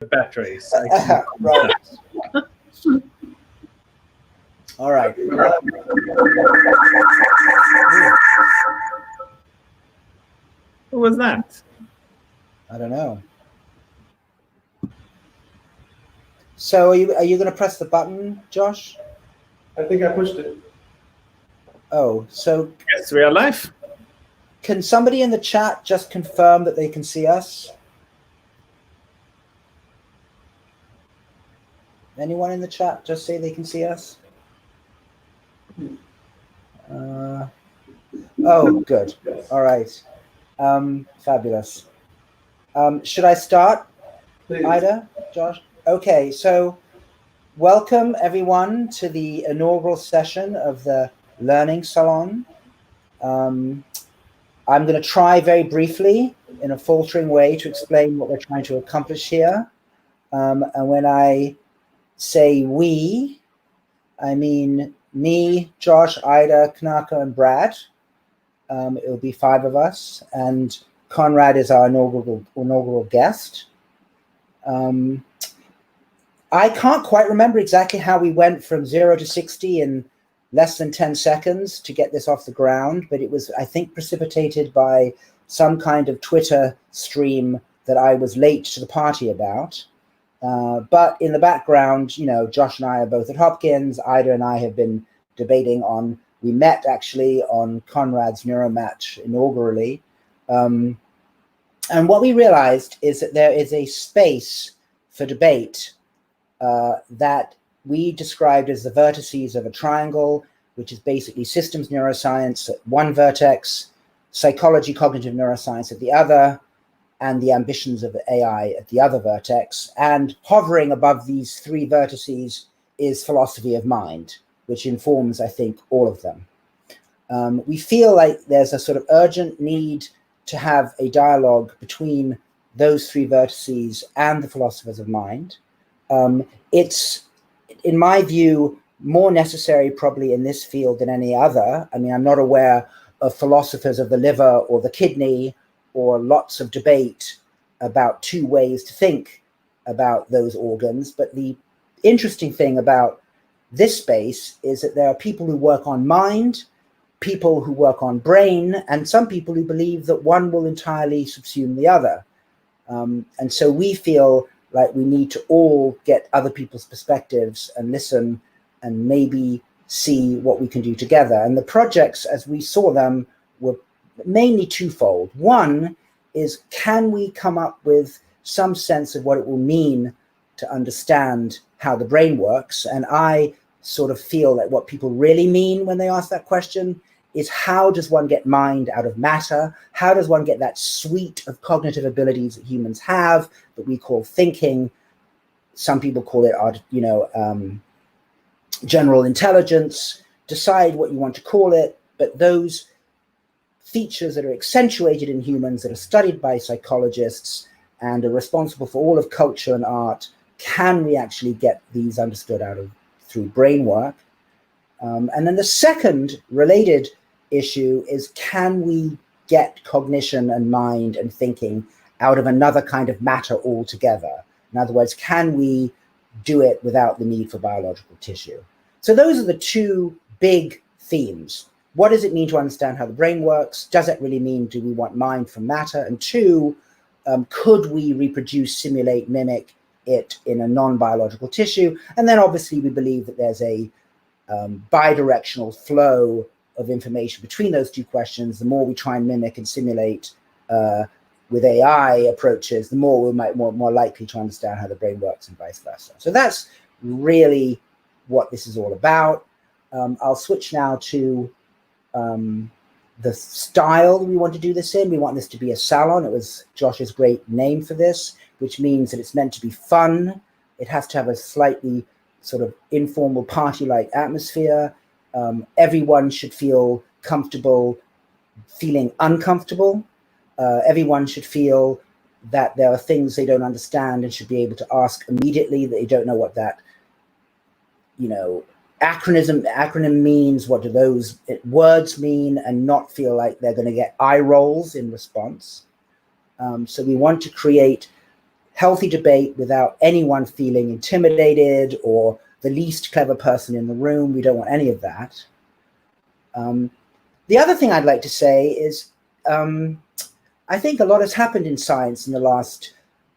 batteries. Right. All right. What was that? I don't know. So are you going to press the button, Josh? I think I pushed it. Oh, so Yes, real life. can somebody in the chat just confirm that they can see us? Anyone in the chat just say they can see us? Oh, good. All right. Fabulous. Should I start, Please. Ida, Josh? Okay, so welcome everyone to the inaugural session of the Learning Salon. I'm going to try very briefly in a faltering way to explain what we're trying to accomplish here. And when I say we, I mean me, Josh, Ida, Knaka, and Brad. It'll be 5 of us, and Konrad is our inaugural guest. I can't quite remember exactly how we went from 0 to 60 in less than 10 seconds to get this off the ground, but it was, I think, precipitated by some kind of Twitter stream that I was late to the party about. But in the background, you know, Josh and I are both at Hopkins. Ida and I have been debating on, we met actually on Konrad's Neuromatch inaugurally. And what we realized is that there is a space for debate that we described as the vertices of a triangle, which is basically systems neuroscience at one vertex, psychology, cognitive neuroscience at the other, and the ambitions of AI at the other vertex. And hovering above these 3 vertices is philosophy of mind, which informs, I think, all of them. We feel like there's a sort of urgent need to have a dialogue between those 3 vertices and the philosophers of mind. It's, in my view, more necessary probably in this field than any other. I mean, I'm not aware of philosophers of the liver or the kidney, or lots of debate about 2 ways to think about those organs. But the interesting thing about this space is that there are people who work on mind, people who work on brain, and some people who believe that one will entirely subsume the other. And so we feel like we need to all get other people's perspectives and listen and maybe see what we can do together. And the projects, as we saw them, were mainly twofold. One is, can we come up with some sense of what it will mean to understand how the brain works? And I sort of feel that what people really mean when they ask that question is, how does one get mind out of matter? How does one get that suite of cognitive abilities that humans have that we call thinking? Some people call it, general intelligence. Decide what you want to call it, but those features that are accentuated in humans, that are studied by psychologists and are responsible for all of culture and art, can we actually get these understood through brain work? And then the second related issue is, can we get cognition and mind and thinking out of another kind of matter altogether? In other words, can we do it without the need for biological tissue? So those are the 2 big themes. What does it mean to understand how the brain works? Does it really mean, do we want mind from matter? And 2, could we reproduce, simulate, mimic it in a non-biological tissue? And then obviously we believe that there's a bidirectional flow of information between those 2 questions. The more we try and mimic and simulate with AI approaches, the more we might more likely to understand how the brain works, and vice versa. So that's really what this is all about. I'll switch now to the style we want to do this in. We want this to be a salon. It was Josh's great name for this, which means that it's meant to be fun. It has to have a slightly sort of informal party-like atmosphere. Everyone should feel comfortable feeling uncomfortable. Everyone should feel that there are things they don't understand and should be able to ask immediately, that they don't know what that, acronym means, what do those words mean, and not feel like they're going to get eye rolls in response. So we want to healthy debate without anyone feeling intimidated or the least clever person in the room. We don't want any of that. The other thing I'd like to say is I think a lot has happened in science in the last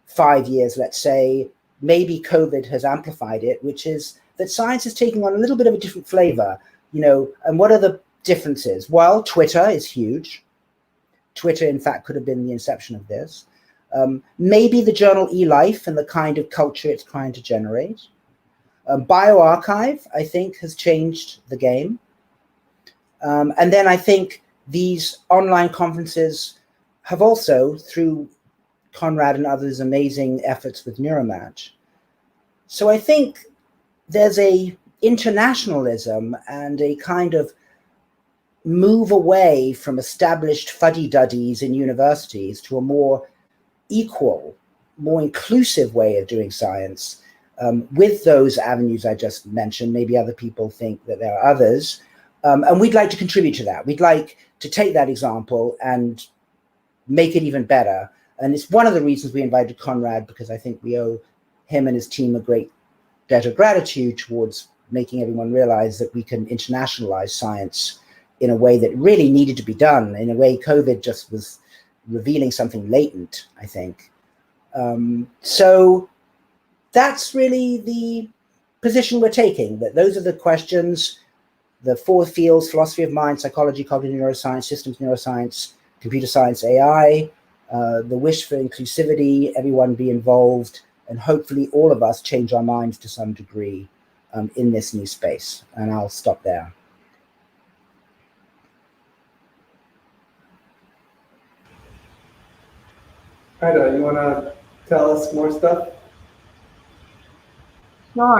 5 years, let's say. Maybe COVID has amplified it, which is that science is taking on a little bit of a different flavor, you know. And what are the differences? Well, Twitter is huge. Twitter, in fact, could have been the inception of this. Maybe the journal eLife and the kind of culture it's trying to generate. BioRxiv, I think, has changed the game. And then I think these online conferences have also, through Konrad and others' amazing efforts with Neuromatch. So I think there's a internationalism and a kind of move away from established fuddy-duddies in universities to a more equal, more inclusive way of doing science, with those avenues I just mentioned. Maybe other people think that there are others. And we'd like to contribute to that. We'd like to take that example and make it even better. And it's one of the reasons we invited Konrad, because I think we owe him and his team a great debt of gratitude towards making everyone realize that we can internationalize science in a way that really needed to be done, in a way COVID just was revealing something latent, I think. So that's really the position we're taking, that those are the questions, the 4 fields: philosophy of mind, psychology, cognitive neuroscience, systems neuroscience, computer science, AI, the wish for inclusivity, everyone be involved, and hopefully all of us change our minds to some degree in this new space. And I'll stop there. Ida, you want to tell us more stuff? Sure.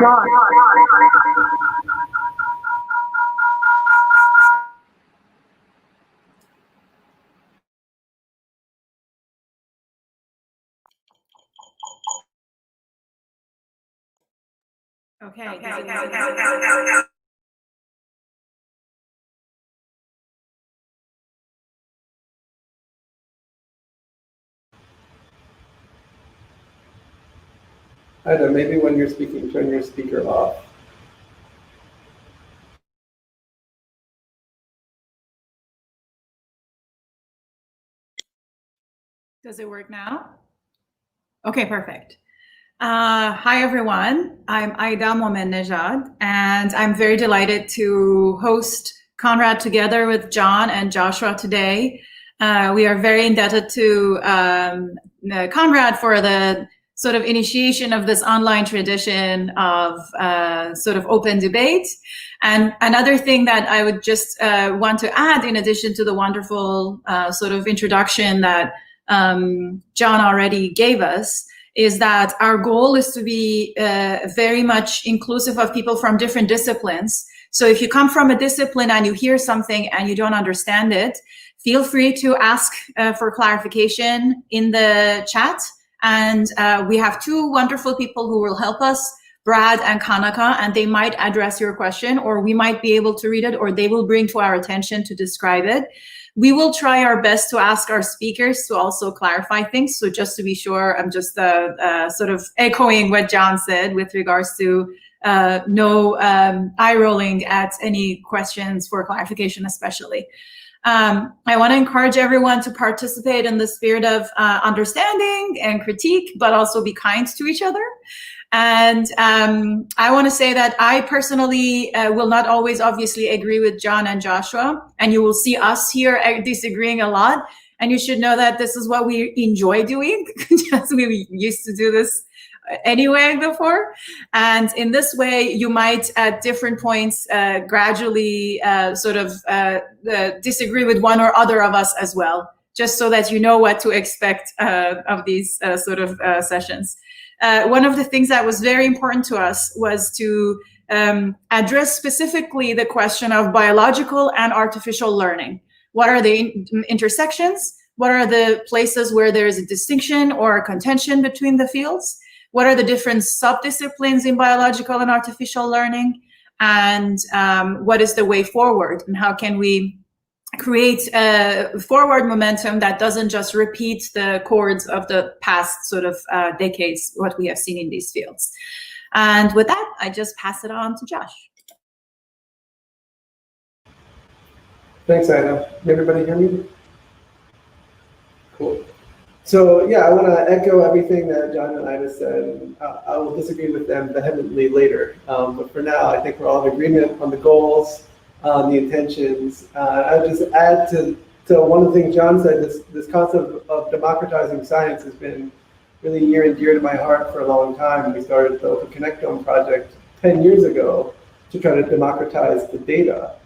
Okay. Ida, maybe when you're speaking, turn your speaker off. Does it work now? Okay, perfect. Hi, everyone. I'm Aida Mohamed-Nejad, and I'm very delighted to host Konrad together with John and Joshua today. We are very indebted to Konrad for the sort of initiation of this online tradition of sort of open debate. And another thing that I would just want to add, in addition to the wonderful sort of introduction that John already gave us, is that our goal is to be very much inclusive of people from different disciplines. So if you come from a discipline and you hear something and you don't understand it, feel free to ask for clarification in the chat. And we have 2 wonderful people who will help us, Brad and Kanaka, and they might address your question, or we might be able to read it, or they will bring to our attention to describe it. We will try our best to ask our speakers to also clarify things. So just to be sure, I'm just sort of echoing what John said with regards to no eye rolling at any questions for clarification, especially. I want to encourage everyone to participate in the spirit of understanding and critique, but also be kind to each other. And I want to say that I personally will not always obviously agree with John and Joshua, and you will see us here disagreeing a lot. And you should know that this is what we enjoy doing, because we used to do this anyway before. And in this way, you might at different points gradually sort of disagree with one or other of us as well, just so that you know what to expect of these sort of sessions. One of the things that was very important to us was to address specifically the question of biological and artificial learning. What are the intersections? What are the places where there is a distinction or a contention between the fields? What are the different subdisciplines in biological and artificial learning? And what is the way forward? And how can we create a forward momentum that doesn't just repeat the chords of the past sort of decades, what we have seen in these fields. And with that, I just pass it on to Josh. Thanks, Ida. Can everybody hear me? Cool. So yeah, I want to echo everything that John and Ida said. And I will disagree with them vehemently later. But for now, I think we're all in agreement on the goals, the intentions. I'll just add to one of the things John said, this concept of democratizing science has been really near and dear to my heart for a long time. We started the Open Connectome project 10 years ago to try to democratize the data.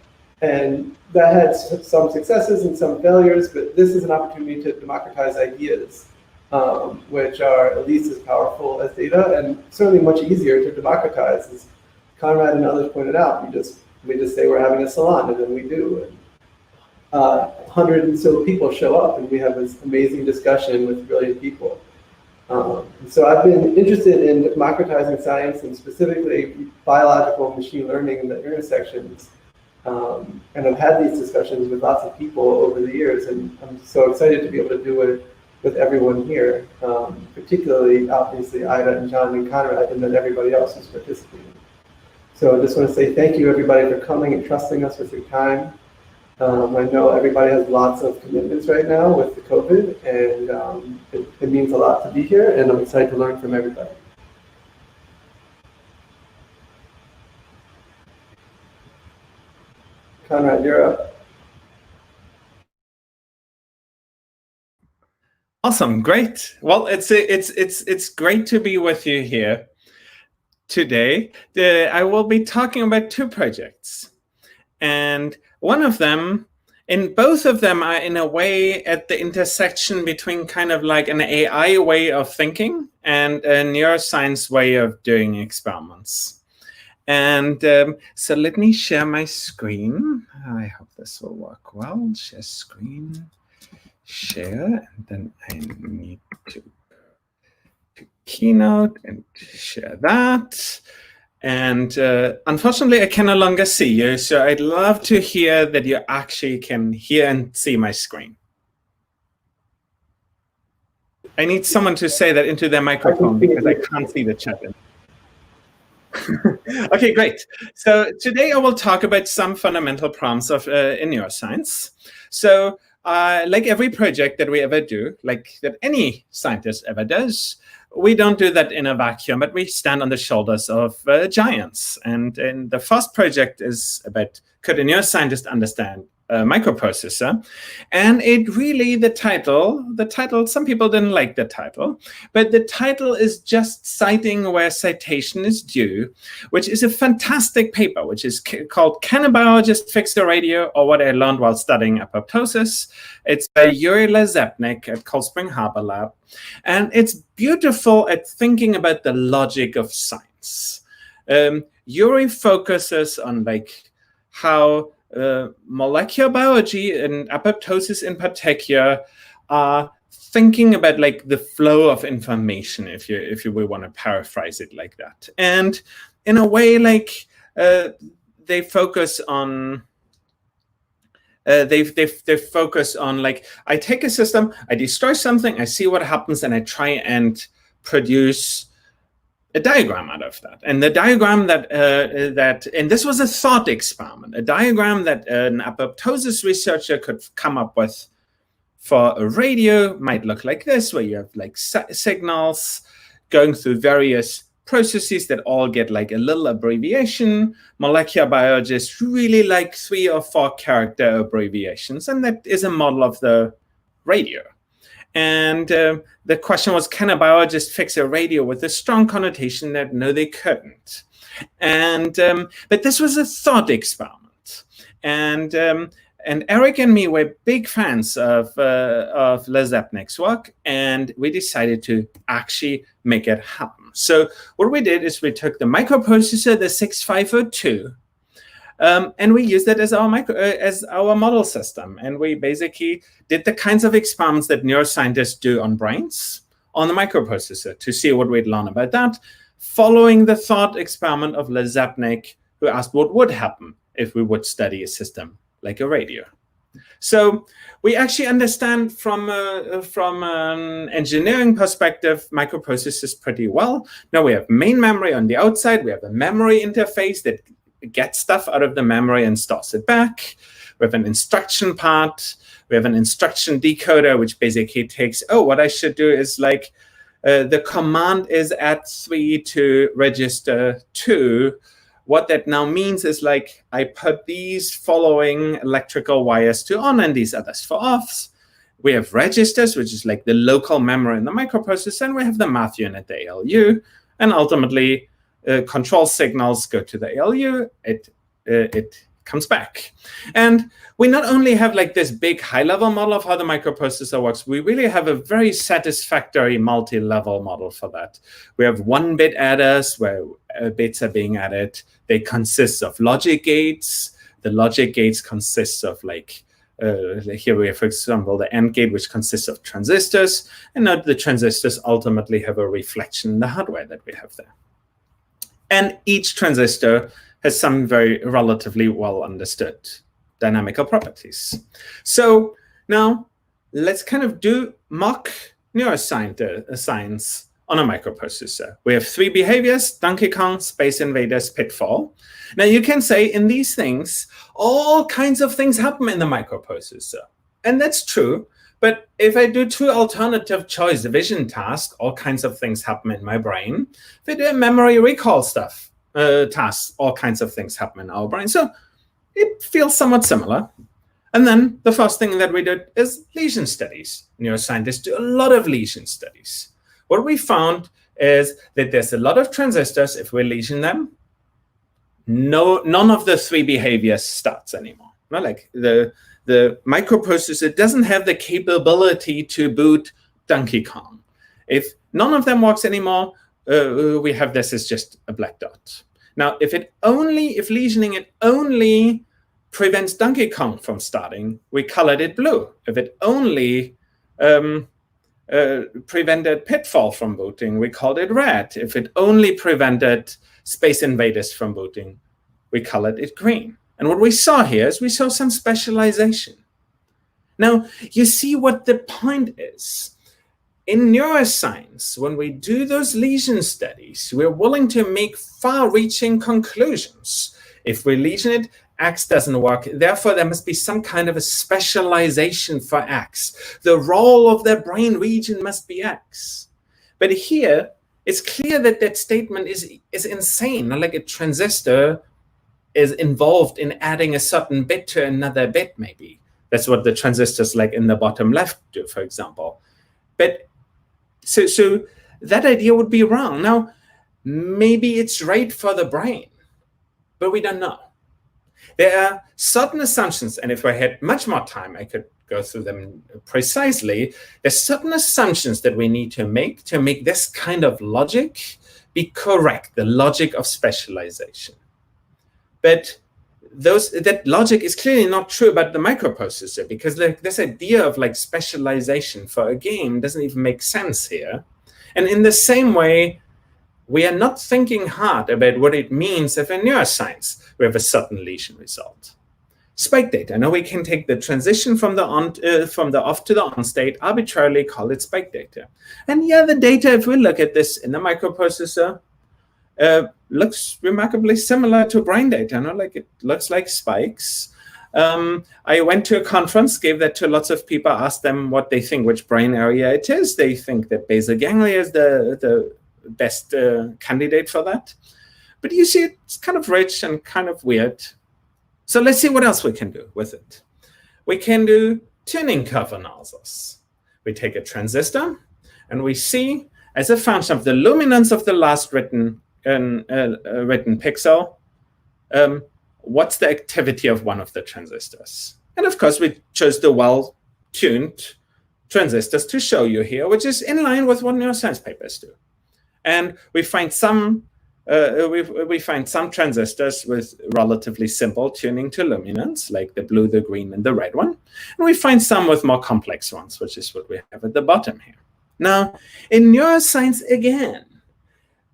And that had some successes and some failures, but this is an opportunity to democratize ideas, which are at least as powerful as data and certainly much easier to democratize. As Konrad and others pointed out, we just say we're having a salon, and then we do. And 100 and so people show up, and we have this amazing discussion with brilliant people. So I've been interested in democratizing science, and specifically biological machine learning and the intersections. And I've had these discussions with lots of people over the years, and I'm so excited to be able to do it with everyone here, particularly, obviously, Ida and John and Konrad, and then everybody else who's participating. So I just want to say thank you, everybody, for coming and trusting us with your time. I know everybody has lots of commitments right now with the COVID, and it means a lot to be here, and I'm excited to learn from everybody. Konrad, you're up. Awesome, great. Well, it's great to be with you here today. I will be talking about two projects, and one of them, and both of them are in a way at the intersection between kind of like an AI way of thinking and a neuroscience way of doing experiments. And so let me share my screen. I hope this will work well. Share screen, share, and then I need to Keynote and share that. And unfortunately, I can no longer see you, so I'd love to hear that you actually can hear and see my screen. I need someone to say that into their microphone because I can't see the chat. Okay, great. So today I will talk about some fundamental problems of in neuroscience. So like every project that we ever do, like that any scientist ever does, we don't do that in a vacuum, but we stand on the shoulders of giants. And the first project is about, could a neuroscientist understand a microprocessor? And it really, the title, some people didn't like the title, but the title is just citing where citation is due, which is a fantastic paper, which is called Can a Biologist Fix the Radio, or What I Learned While Studying Apoptosis. It's by Yuri Lazepnik at Cold Spring Harbor Lab. And it's beautiful at thinking about the logic of science. Yuri focuses on like how molecular biology and apoptosis in particular are thinking about like the flow of information, if you will want to paraphrase it like that. And in a way, like they focus on they focus on like, I take a system, I destroy something, I see what happens, and I try and produce a diagram out of that. And the diagram that and this was a thought experiment, a diagram that an apoptosis researcher could come up with for a radio might look like this, where you have like signals going through various processes that all get like a little abbreviation. Molecular biologists really like 3 or 4 character abbreviations, and that is a model of the radio. And the question was, can a biologist fix a radio, with a strong connotation that no, they couldn't. And but this was a thought experiment. And Eric and me were big fans of Lazepnik's work, and we decided to actually make it happen. So what we did is we took the microprocessor, the 6502, and we used it as our model system. And we basically did the kinds of experiments that neuroscientists do on brains on the microprocessor to see what we'd learn about that, following the thought experiment of Lazepnik, who asked what would happen if we would study a system like a radio. So we actually understand from an engineering perspective microprocessors pretty well. Now we have main memory on the outside. We have a memory interface that gets stuff out of the memory and stores it back. We have an instruction part. We have an instruction decoder, which basically takes, oh, what I should do is like, the command is add 3 to register 2. What that now means is like I put these following electrical wires to on and these others for offs. We have registers, which is like the local memory in the microprocessor, and we have the math unit, the ALU, and ultimately control signals go to the ALU. It comes back. And we not only have like this big high-level model of how the microprocessor works, we really have a very satisfactory multi-level model for that. We have 1-bit adders where bits are being added. They consist of logic gates. The logic gates consist of like, here we have, for example, the AND gate, which consists of transistors. And now the transistors ultimately have a reflection in the hardware that we have there. And each transistor has some very relatively well understood dynamical properties. So now let's kind of do mock neuroscience on a microprocessor. We have 3 behaviors: Donkey Kong, Space Invaders, Pitfall. Now you can say in these things, all kinds of things happen in the microprocessor. And that's true. But if I do 2 alternative choice division tasks, all kinds of things happen in my brain. If I do a memory recall stuff, tasks, all kinds of things happen in our brain. So it feels somewhat similar. And then the first thing that we did is lesion studies. Neuroscientists do a lot of lesion studies. What we found is that there's a lot of transistors. If we lesion them, none of the 3 behaviors starts anymore. Not like the microprocessor doesn't have the capability to boot Donkey Kong. If none of them works anymore, we have this as just a black dot. Now, if lesioning it only prevents Donkey Kong from starting, we colored it blue. If it only prevented Pitfall from booting, we called it red. If it only prevented Space Invaders from booting, we colored it green. And what we saw here is we saw some specialization. Now, you see what the point is. In neuroscience, when we do those lesion studies, we're willing to make far-reaching conclusions. If we lesion it, X doesn't work. Therefore, there must be some kind of a specialization for X. The role of the brain region must be X. But here, it's clear that that statement is insane. Like a transistor is involved in adding a certain bit to another bit, maybe. That's what the transistors like in the bottom left do, for example. But so that idea would be wrong. Now, maybe it's right for the brain, but we don't know. There are certain assumptions, and if I had much more time, I could go through them precisely. There's certain assumptions that we need to make this kind of logic be correct, the logic of specialization. But that logic is clearly not true about the microprocessor, because this idea of like specialization for a game doesn't even make sense here. And in the same way, we are not thinking hard about what it means if in neuroscience we have a certain lesion result. Spike data. Now we can take the transition from the off to the on state, arbitrarily call it spike data. And yeah, the data, if we look at this in the microprocessor, looks remarkably similar to brain data. Like it looks like spikes. I went to a conference, gave that to lots of people, asked them what they think, which brain area it is. They think that basal ganglia is the best candidate for that. But you see, it's kind of rich and kind of weird. So let's see what else we can do with it. We can do tuning curve analysis. We take a transistor and we see, as a function of the luminance of the last written pixel, what's the activity of one of the transistors. And of course, we chose the well-tuned transistors to show you here, which is in line with what neuroscience papers do. And we find some transistors with relatively simple tuning to luminance, like the blue, the green, and the red one. And we find some with more complex ones, which is what we have at the bottom here. Now, in neuroscience, again,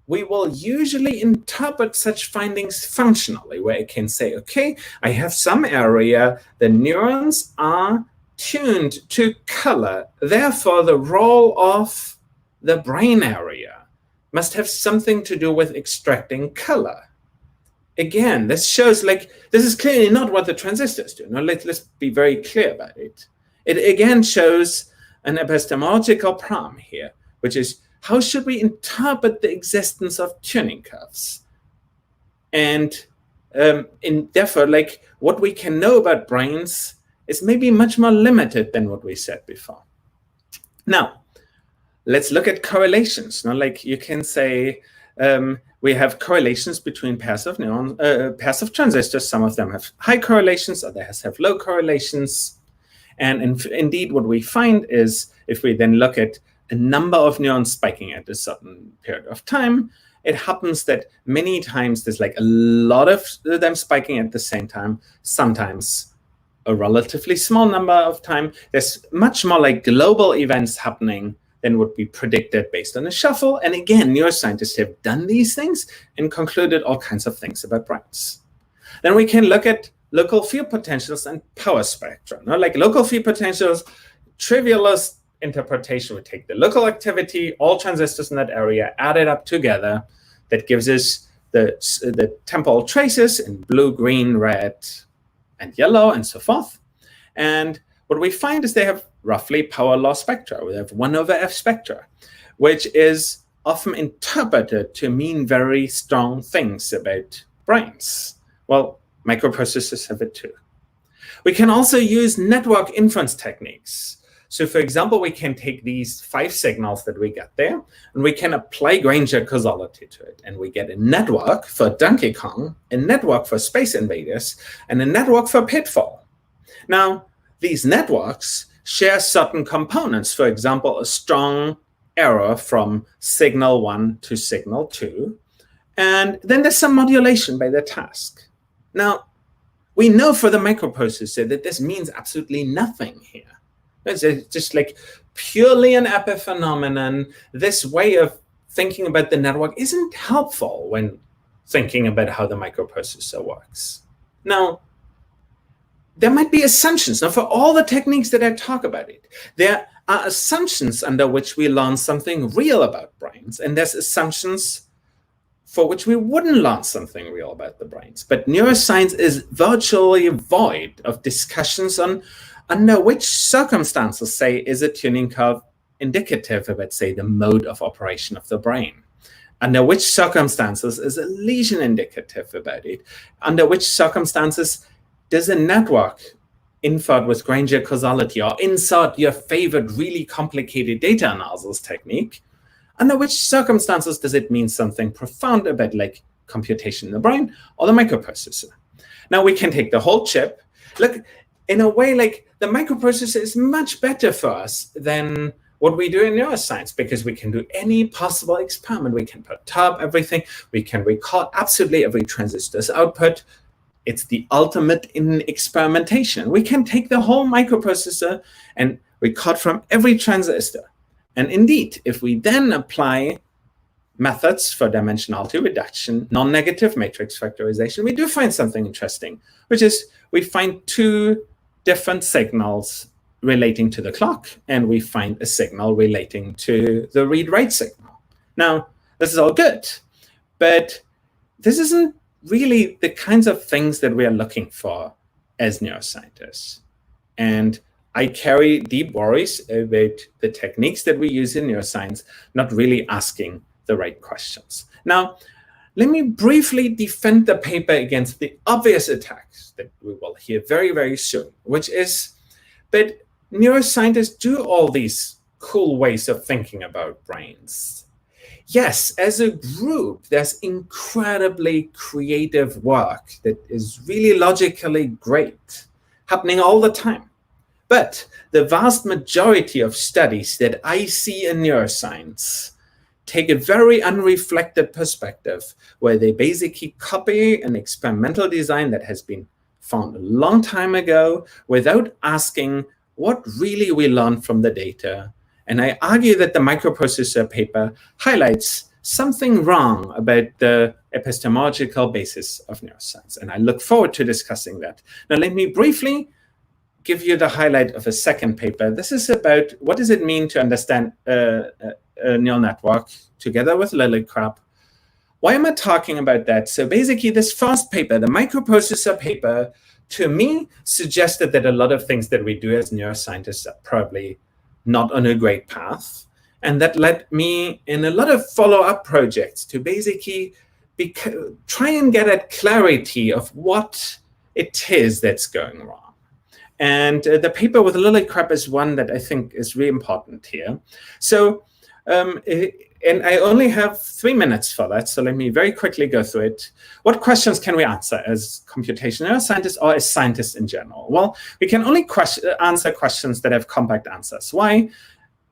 we will usually interpret such findings functionally, where I can say, okay, I have some area, the neurons are tuned to color, therefore the role of the brain area must have something to do with extracting color. Again, this shows like, this is clearly not what the transistors do. Now let's be very clear about it. It again shows an epistemological problem here, which is, how should we interpret the existence of tuning curves? And therefore, like, what we can know about brains is maybe much more limited than what we said before. Now, let's look at correlations. Now, like, you can say we have correlations between pairs of pairs of transistors. Some of them have high correlations, others have low correlations. And indeed, what we find is, if we then look at a number of neurons spiking at a certain period of time, it happens that many times there's like a lot of them spiking at the same time, sometimes a relatively small number of time. There's much more like global events happening than would be predicted based on a shuffle. And again, neuroscientists have done these things and concluded all kinds of things about brains. Then we can look at local field potentials and power spectra. Now, like local field potentials, trivialist interpretation would take the local activity, all transistors in that area, add it up together. That gives us the temporal traces in blue, green, red, and yellow, and so forth. And what we find is they have roughly power law spectra. We have 1/f spectra, which is often interpreted to mean very strong things about brains. Well, microprocessors have it too. We can also use network inference techniques. So for example, we can take these 5 signals that we get there, and we can apply Granger causality to it. And we get a network for Donkey Kong, a network for Space Invaders, and a network for Pitfall. Now, these networks share certain components. For example, a strong error from signal 1 to signal 2. And then there's some modulation by the task. Now, we know for the microprocessor that this means absolutely nothing here. It's just like purely an epiphenomenon. This way of thinking about the network isn't helpful when thinking about how the microprocessor works. Now, there might be assumptions. Now, for all the techniques that I talk about it, there are assumptions under which we learn something real about brains, and there's assumptions for which we wouldn't learn something real about the brains. But neuroscience is virtually void of discussions on under which circumstances, say, is a tuning curve indicative of, let's say, the mode of operation of the brain? Under which circumstances is a lesion indicative about it? Under which circumstances does a network inferred with Granger causality, or insert your favorite really complicated data analysis technique, under which circumstances does it mean something profound about like computation in the brain or the microprocessor? Now we can take the whole chip. Look, in a way, like the microprocessor is much better for us than what we do in neuroscience, because we can do any possible experiment. We can perturb everything. We can record absolutely every transistor's output. It's the ultimate in experimentation. We can take the whole microprocessor and record from every transistor. And indeed, if we then apply methods for dimensionality reduction, non-negative matrix factorization, we do find something interesting, which is we find 2 different signals relating to the clock, and we find a signal relating to the read-write signal. Now, this is all good, but this isn't really the kinds of things that we are looking for as neuroscientists. And I carry deep worries about the techniques that we use in neuroscience not really asking the right questions. Now, let me briefly defend the paper against the obvious attacks that we will hear very, very soon, which is that neuroscientists do all these cool ways of thinking about brains. Yes, as a group, there's incredibly creative work that is really logically great, happening all the time. But the vast majority of studies that I see in neuroscience take a very unreflected perspective, where they basically copy an experimental design that has been found a long time ago without asking what really we learned from the data. And I argue that the microprocessor paper highlights something wrong about the epistemological basis of neuroscience. And I look forward to discussing that. Now, let me briefly give you the highlight of a second paper. This is about what does it mean to understand a neural network together with lily-crab. Why am I talking about that? So basically, this first paper, the microprocessor paper, to me, suggested that a lot of things that we do as neuroscientists are probably not on a great path. And that led me in a lot of follow-up projects to basically try and get at clarity of what it is that's going wrong. And the paper with lily-crab is one that I think is really important here. So, and I only have 3 minutes for that, so let me very quickly go through it. What questions can we answer as computational neuroscientists or as scientists in general? Well, we can only answer questions that have compact answers. Why?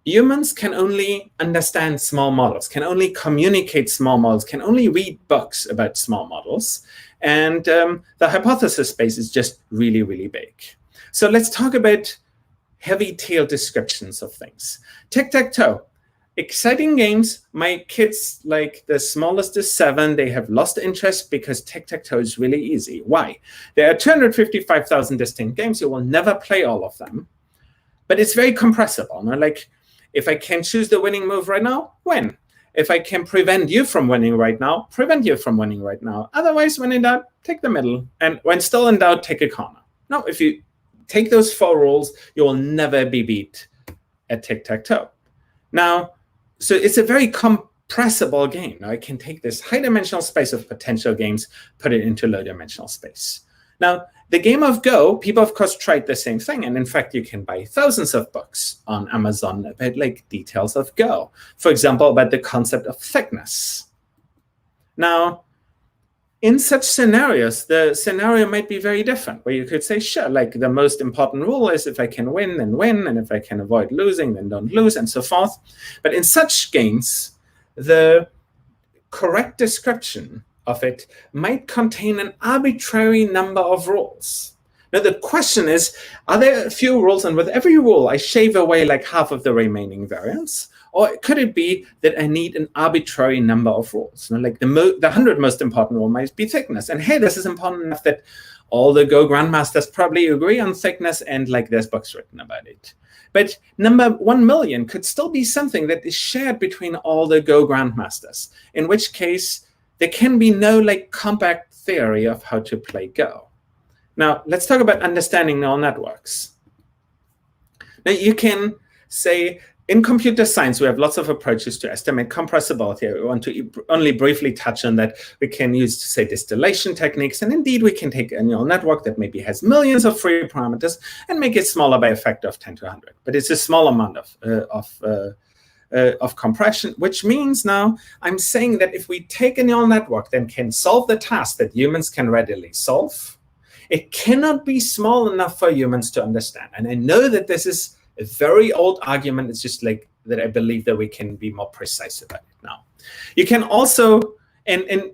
Humans can only understand small models, can only communicate small models, can only read books about small models. And the hypothesis space is just really, really big. So let's talk about heavy-tailed descriptions of things. Tic-tac-toe. Exciting games. My kids, like the smallest is 7, they have lost interest because tic-tac-toe is really easy. Why? There are 255,000 distinct games. You will never play all of them. But it's very compressible. No? Like, if I can choose the winning move right now, win. If I can prevent you from winning right now, prevent you from winning right now. Otherwise, when in doubt, take the middle. And when still in doubt, take a corner. Now, if you take those 4 rules, you will never be beat at tic-tac-toe. Now, so it's a very compressible game. Now, I can take this high-dimensional space of potential games, put it into low-dimensional space. Now, the game of Go, people, of course, tried the same thing. And in fact, you can buy thousands of books on Amazon about like details of Go. For example, about the concept of thickness. Now, in such scenarios, the scenario might be very different, where you could say, sure, like the most important rule is if I can win, then win, and if I can avoid losing, then don't lose, and so forth. But in such games, the correct description of it might contain an arbitrary number of rules. Now, the question is, are there a few rules, and with every rule, I shave away like half of the remaining variance? Or could it be that I need an arbitrary number of rules? You know, like the 100 most important rule might be thickness. And hey, this is important enough that all the Go grandmasters probably agree on thickness, and like there's books written about it. But number 1 million could still be something that is shared between all the Go grandmasters, in which case there can be no like compact theory of how to play Go. Now, let's talk about understanding neural networks. Now, you can say, in computer science, we have lots of approaches to estimate compressibility. We want to only briefly touch on that. We can use, say, distillation techniques. And indeed, we can take a neural network that maybe has millions of free parameters and make it smaller by a factor of 10 to 100. But it's a small amount of compression, which means now I'm saying that if we take a neural network that can solve the task that humans can readily solve, it cannot be small enough for humans to understand. And I know that this is a very old argument. It's just like that I believe that we can be more precise about it now. You can also, and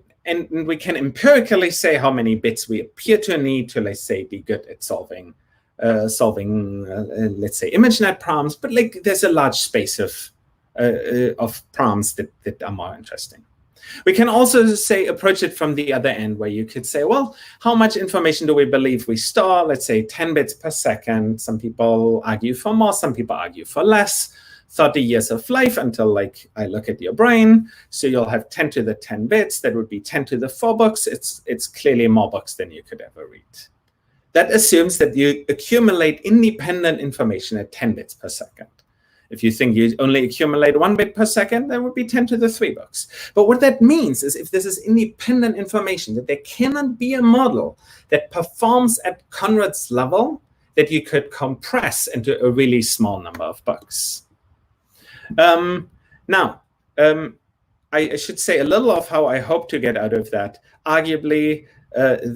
we can empirically say how many bits we appear to need to, let's say, be good at solving, let's say, ImageNet problems. But like, there's a large space of problems that are more interesting. We can also say approach it from the other end, where you could say, well, how much information do we believe we store? Let's say 10 bits per second. Some people argue for more, some people argue for less. 30 years of life until like I look at your brain. So you'll have 10 to the 10 bits. That would be 10 to the 4 books. It's clearly more books than you could ever read. That assumes that you accumulate independent information at 10 bits per second. If you think you only accumulate 1 bit per second, that would be 10 to the 3 books. But what that means is if this is independent information, that there cannot be a model that performs at Konrad's level that you could compress into a really small number of books. Now, I should say a little of how I hope to get out of that. Arguably,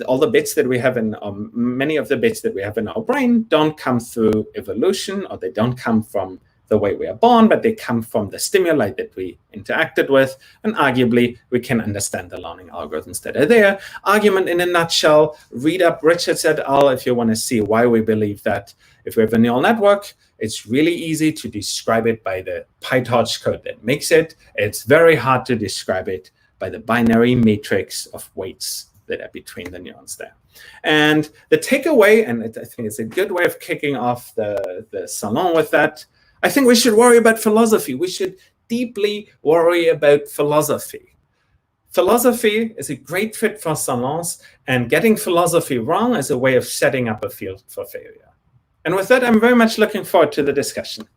all the bits that we have in, many of the bits that we have in our brain don't come through evolution, or they don't come from the way we are born, but they come from the stimuli that we interacted with, and arguably we can understand the learning algorithms that are there. Argument in a nutshell, read up Richards et al. If you want to see why we believe that if we have a neural network, it's really easy to describe it by the PyTorch code that makes it. It's very hard to describe it by the binary matrix of weights that are between the neurons there. And the takeaway, and I think it's a good way of kicking off the Salon with that, I think we should worry about philosophy. We should deeply worry about philosophy. Philosophy is a great fit for salons, and getting philosophy wrong is a way of setting up a field for failure. And with that, I'm very much looking forward to the discussion.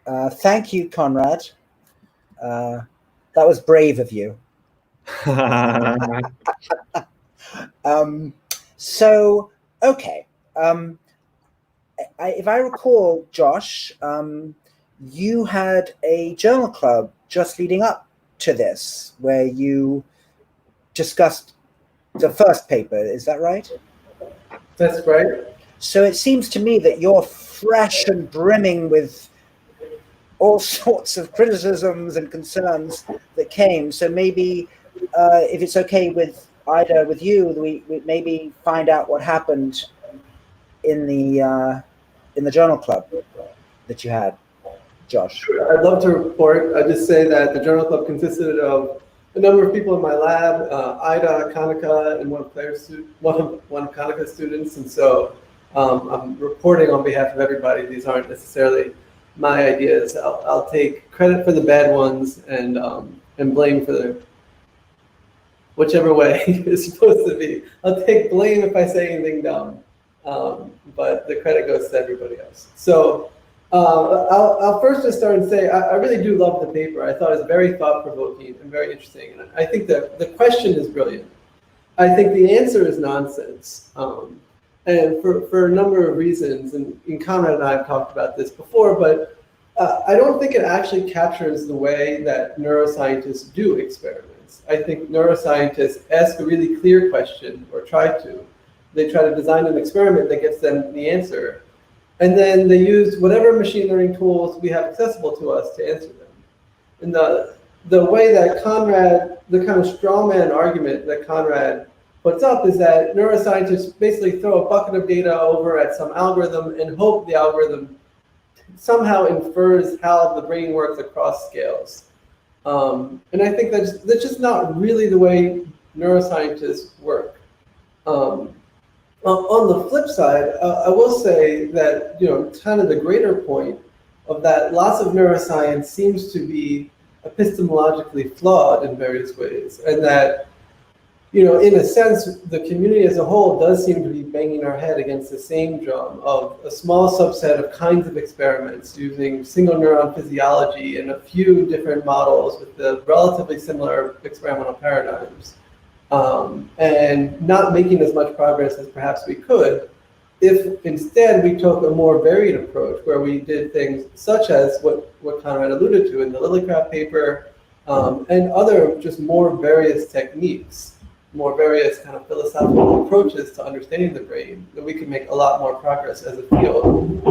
Thank you, Konrad. That was brave of you. So, okay. If I recall, Josh, you had a journal club just leading up to this, where you discussed the first paper. Is that right? That's right. So it seems to me that you're fresh and brimming with all sorts of criticisms and concerns that came. So maybe, if it's okay with Ida, with you, we maybe find out what happened in the journal club that you had, Josh. Sure. I'd love to report. I just say that the journal club consisted of a number of people in my lab, Ida, Kanika, and one of Kanika's students, and so I'm reporting on behalf of everybody. These aren't necessarily my ideas. I'll take credit for the bad ones and blame for the whichever way it's supposed to be. I'll take blame if I say anything dumb, but the credit goes to everybody else. So I'll first just start and say I really do love the paper. I thought it was very thought-provoking and very interesting, and I think that the question is brilliant. I think the answer is nonsense, and for a number of reasons, and Konrad and I have talked about this before, but I don't think it actually captures the way that neuroscientists do experiments. I think neuroscientists ask a really clear question, or try to. They try to design an experiment that gets them the answer, and then they use whatever machine learning tools we have accessible to us to answer them. And the way that Konrad, the kind of straw man argument that Konrad puts up is that neuroscientists basically throw a bucket of data over at some algorithm and hope the algorithm somehow infers how the brain works across scales. And I think that's just not really the way neuroscientists work. On the flip side, I will say that, kind of the greater point of that, lots of neuroscience seems to be epistemologically flawed in various ways, and that, in a sense, the community as a whole does seem to be banging our head against the same drum of a small subset of kinds of experiments using single neuron physiology and a few different models with the relatively similar experimental paradigms. And not making as much progress as perhaps we could if instead we took a more varied approach where we did things such as what Konrad alluded to in the Lillicraft paper, and other just more various techniques, more various kind of philosophical approaches to understanding the brain, that we can make a lot more progress as a field.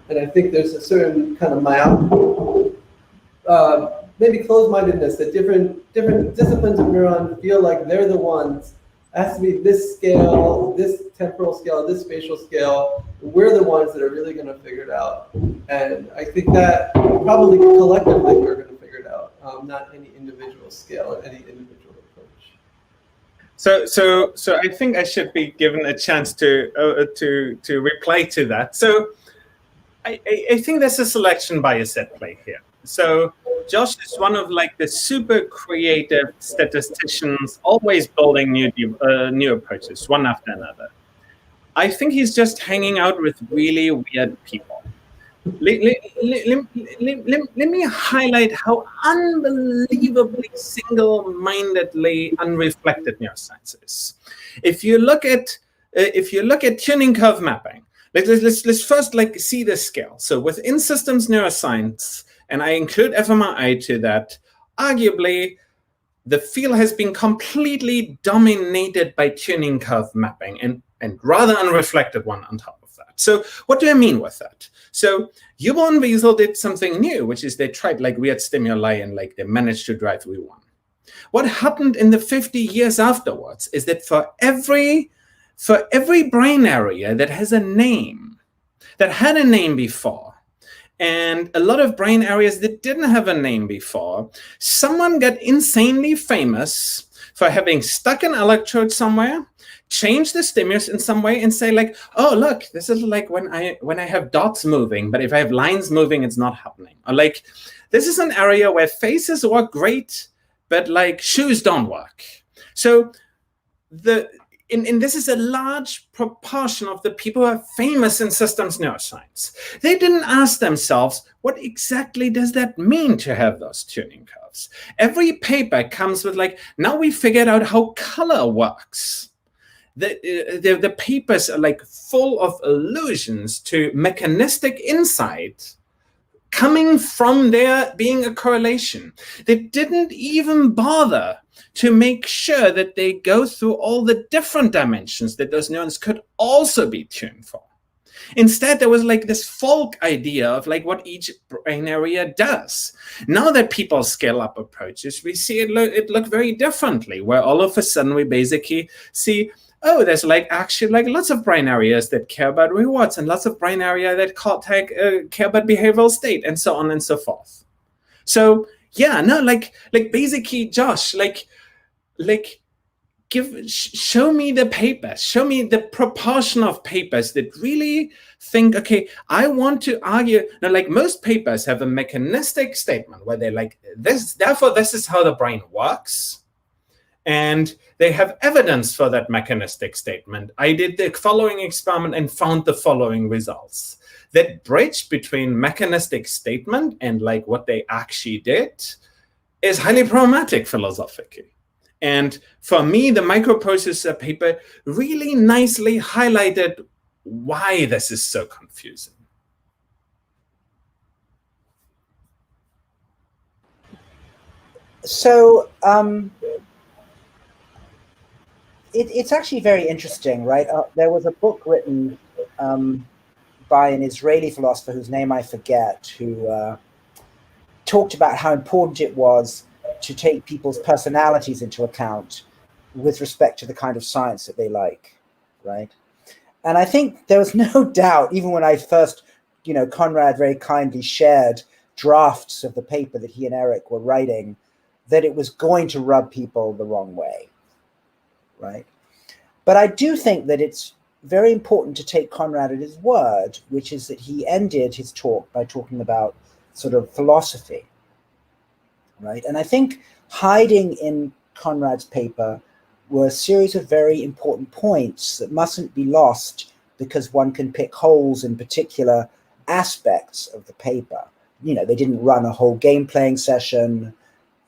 And I think there's a certain kind of myopic, maybe closed-mindedness that different disciplines of neuron feel like they're the ones. It has to be this scale, this temporal scale, this spatial scale. We're the ones that are really going to figure it out. And I think that probably collectively we're going to figure it out, not any individual scale, any individual approach. So I think I should be given a chance to reply to that. So I think there's a selection bias at play here. So Josh is one of the super creative statisticians, always building new approaches, one after another. I think he's just hanging out with really weird people. Let me highlight how unbelievably single-mindedly unreflected neuroscience is. If you look at tuning curve mapping, let's first see the scale. So within systems neuroscience, and I include fMRI to that, arguably the field has been completely dominated by tuning curve mapping and rather unreflected one on top of that. So what do I mean with that? So Huber and Wiesel did something new, which is they tried weird stimuli and they managed to drive V1. What happened in the 50 years afterwards is that for every for every brain area that has a name, that had a name before, and a lot of brain areas that didn't have a name before, someone got insanely famous for having stuck an electrode somewhere, change the stimulus in some way, and say like, oh, look, this is like when I have dots moving, but if I have lines moving, it's not happening. Or like, this is an area where faces work great, but like shoes don't work. So this is a large proportion of the people who are famous in systems neuroscience. They didn't ask themselves, what exactly does that mean to have those tuning curves? Every paper comes with like, now we figured out how color works. The papers are like full of allusions to mechanistic insight coming from there being a correlation. They didn't even bother to make sure that they go through all the different dimensions that those neurons could also be tuned for. Instead, there was like this folk idea of like what each brain area does. Now that people scale up approaches, we see it look very differently, where all of a sudden we basically see, oh, there's like actually like lots of brain areas that care about rewards and lots of brain area that care about behavioral state and so on and so forth. So yeah, no, like basically, Josh, show me the papers, show me the proportion of papers that really think, okay, I want to argue. Now, like most papers have a mechanistic statement where they're like, this, therefore, this is how the brain works. And they have evidence for that mechanistic statement. I did the following experiment and found the following results. That bridge between mechanistic statement and like what they actually did is highly problematic philosophically. And for me, the microprocessor paper really nicely highlighted why this is so confusing. So it's actually very interesting, right? There was a book written by an Israeli philosopher whose name I forget, who talked about how important it was to take people's personalities into account with respect to the kind of science that they like, right? And I think there was no doubt, even when I first, Konrad very kindly shared drafts of the paper that he and Eric were writing, that it was going to rub people the wrong way, right? But I do think that it's very important to take Konrad at his word, which is that he ended his talk by talking about sort of philosophy, right? And I think hiding in Konrad's paper were a series of very important points that mustn't be lost because one can pick holes in particular aspects of the paper. They didn't run a whole game playing session.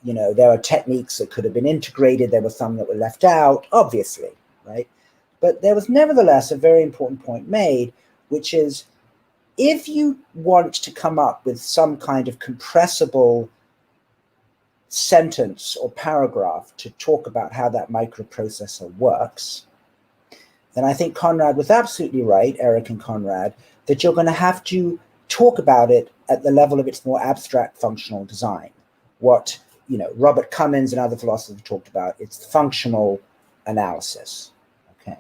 There are techniques that could have been integrated. There were some that were left out, obviously, right? But there was nevertheless a very important point made, which is if you want to come up with some kind of compressible sentence or paragraph to talk about how that microprocessor works, then I think Konrad was absolutely right, Eric and Konrad, that you're going to have to talk about it at the level of its more abstract functional design. What Robert Cummins and other philosophers have talked about, it's functional analysis. Okay.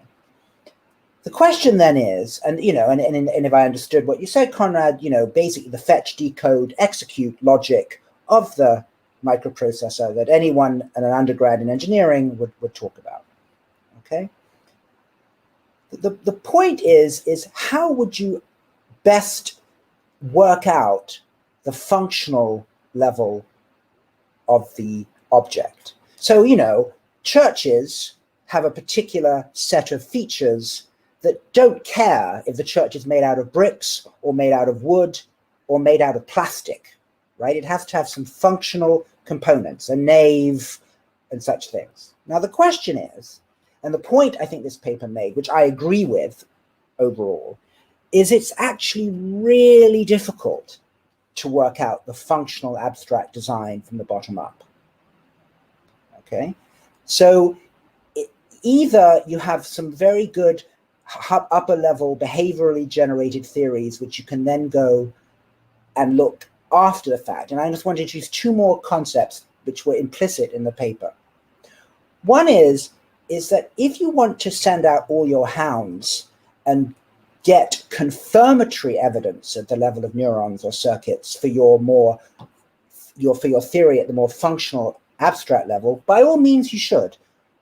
The question then is, and if I understood what you said, Konrad, basically the fetch, decode, execute logic of the microprocessor that anyone and an undergrad in engineering would talk about. Okay. The point is how would you best work out the functional level of the object? So, churches have a particular set of features that don't care if the church is made out of bricks or made out of wood or made out of plastic, right? It has to have some functional components, a nave and such things. Now, the question is, and the point I think this paper made, which I agree with overall, is it's actually really difficult to work out the functional abstract design from the bottom up. Okay, so either you have some very good upper level behaviorally generated theories, which you can then go and look after the fact. And I just want to introduce two more concepts which were implicit in the paper. One is is that if you want to send out all your hounds and get confirmatory evidence at the level of neurons or circuits for your theory at the more functional abstract level, by all means you should.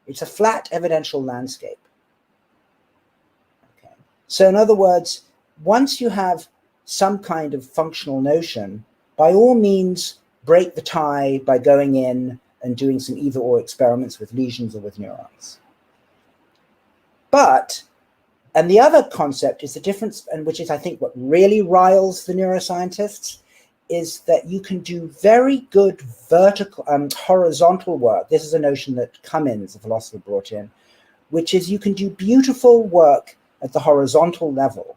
It's a flat evidential landscape. Okay. So in other words, once you have some kind of functional notion, by all means break the tie by going in and doing some either-or experiments with lesions or with neurons. But, and the other concept is the difference, and which is I think what really riles the neuroscientists, is that you can do very good vertical, horizontal work. This is a notion that Cummins, a philosopher, brought in, which is you can do beautiful work at the horizontal level.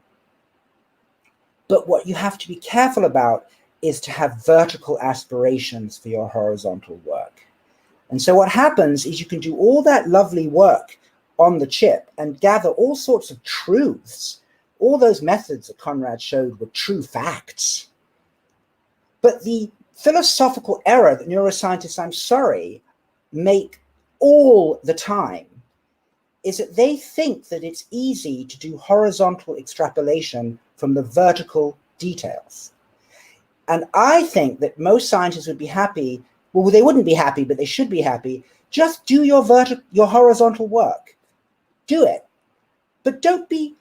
But what you have to be careful about is to have vertical aspirations for your horizontal work. And so what happens is you can do all that lovely work on the chip and gather all sorts of truths. All those methods that Konrad showed were true facts. But the philosophical error that neuroscientists, I'm sorry, make all the time is that they think that it's easy to do horizontal extrapolation from the vertical details. And I think that most scientists would be happy, well, they wouldn't be happy, but they should be happy. Just do your horizontal work. Do it. But don't be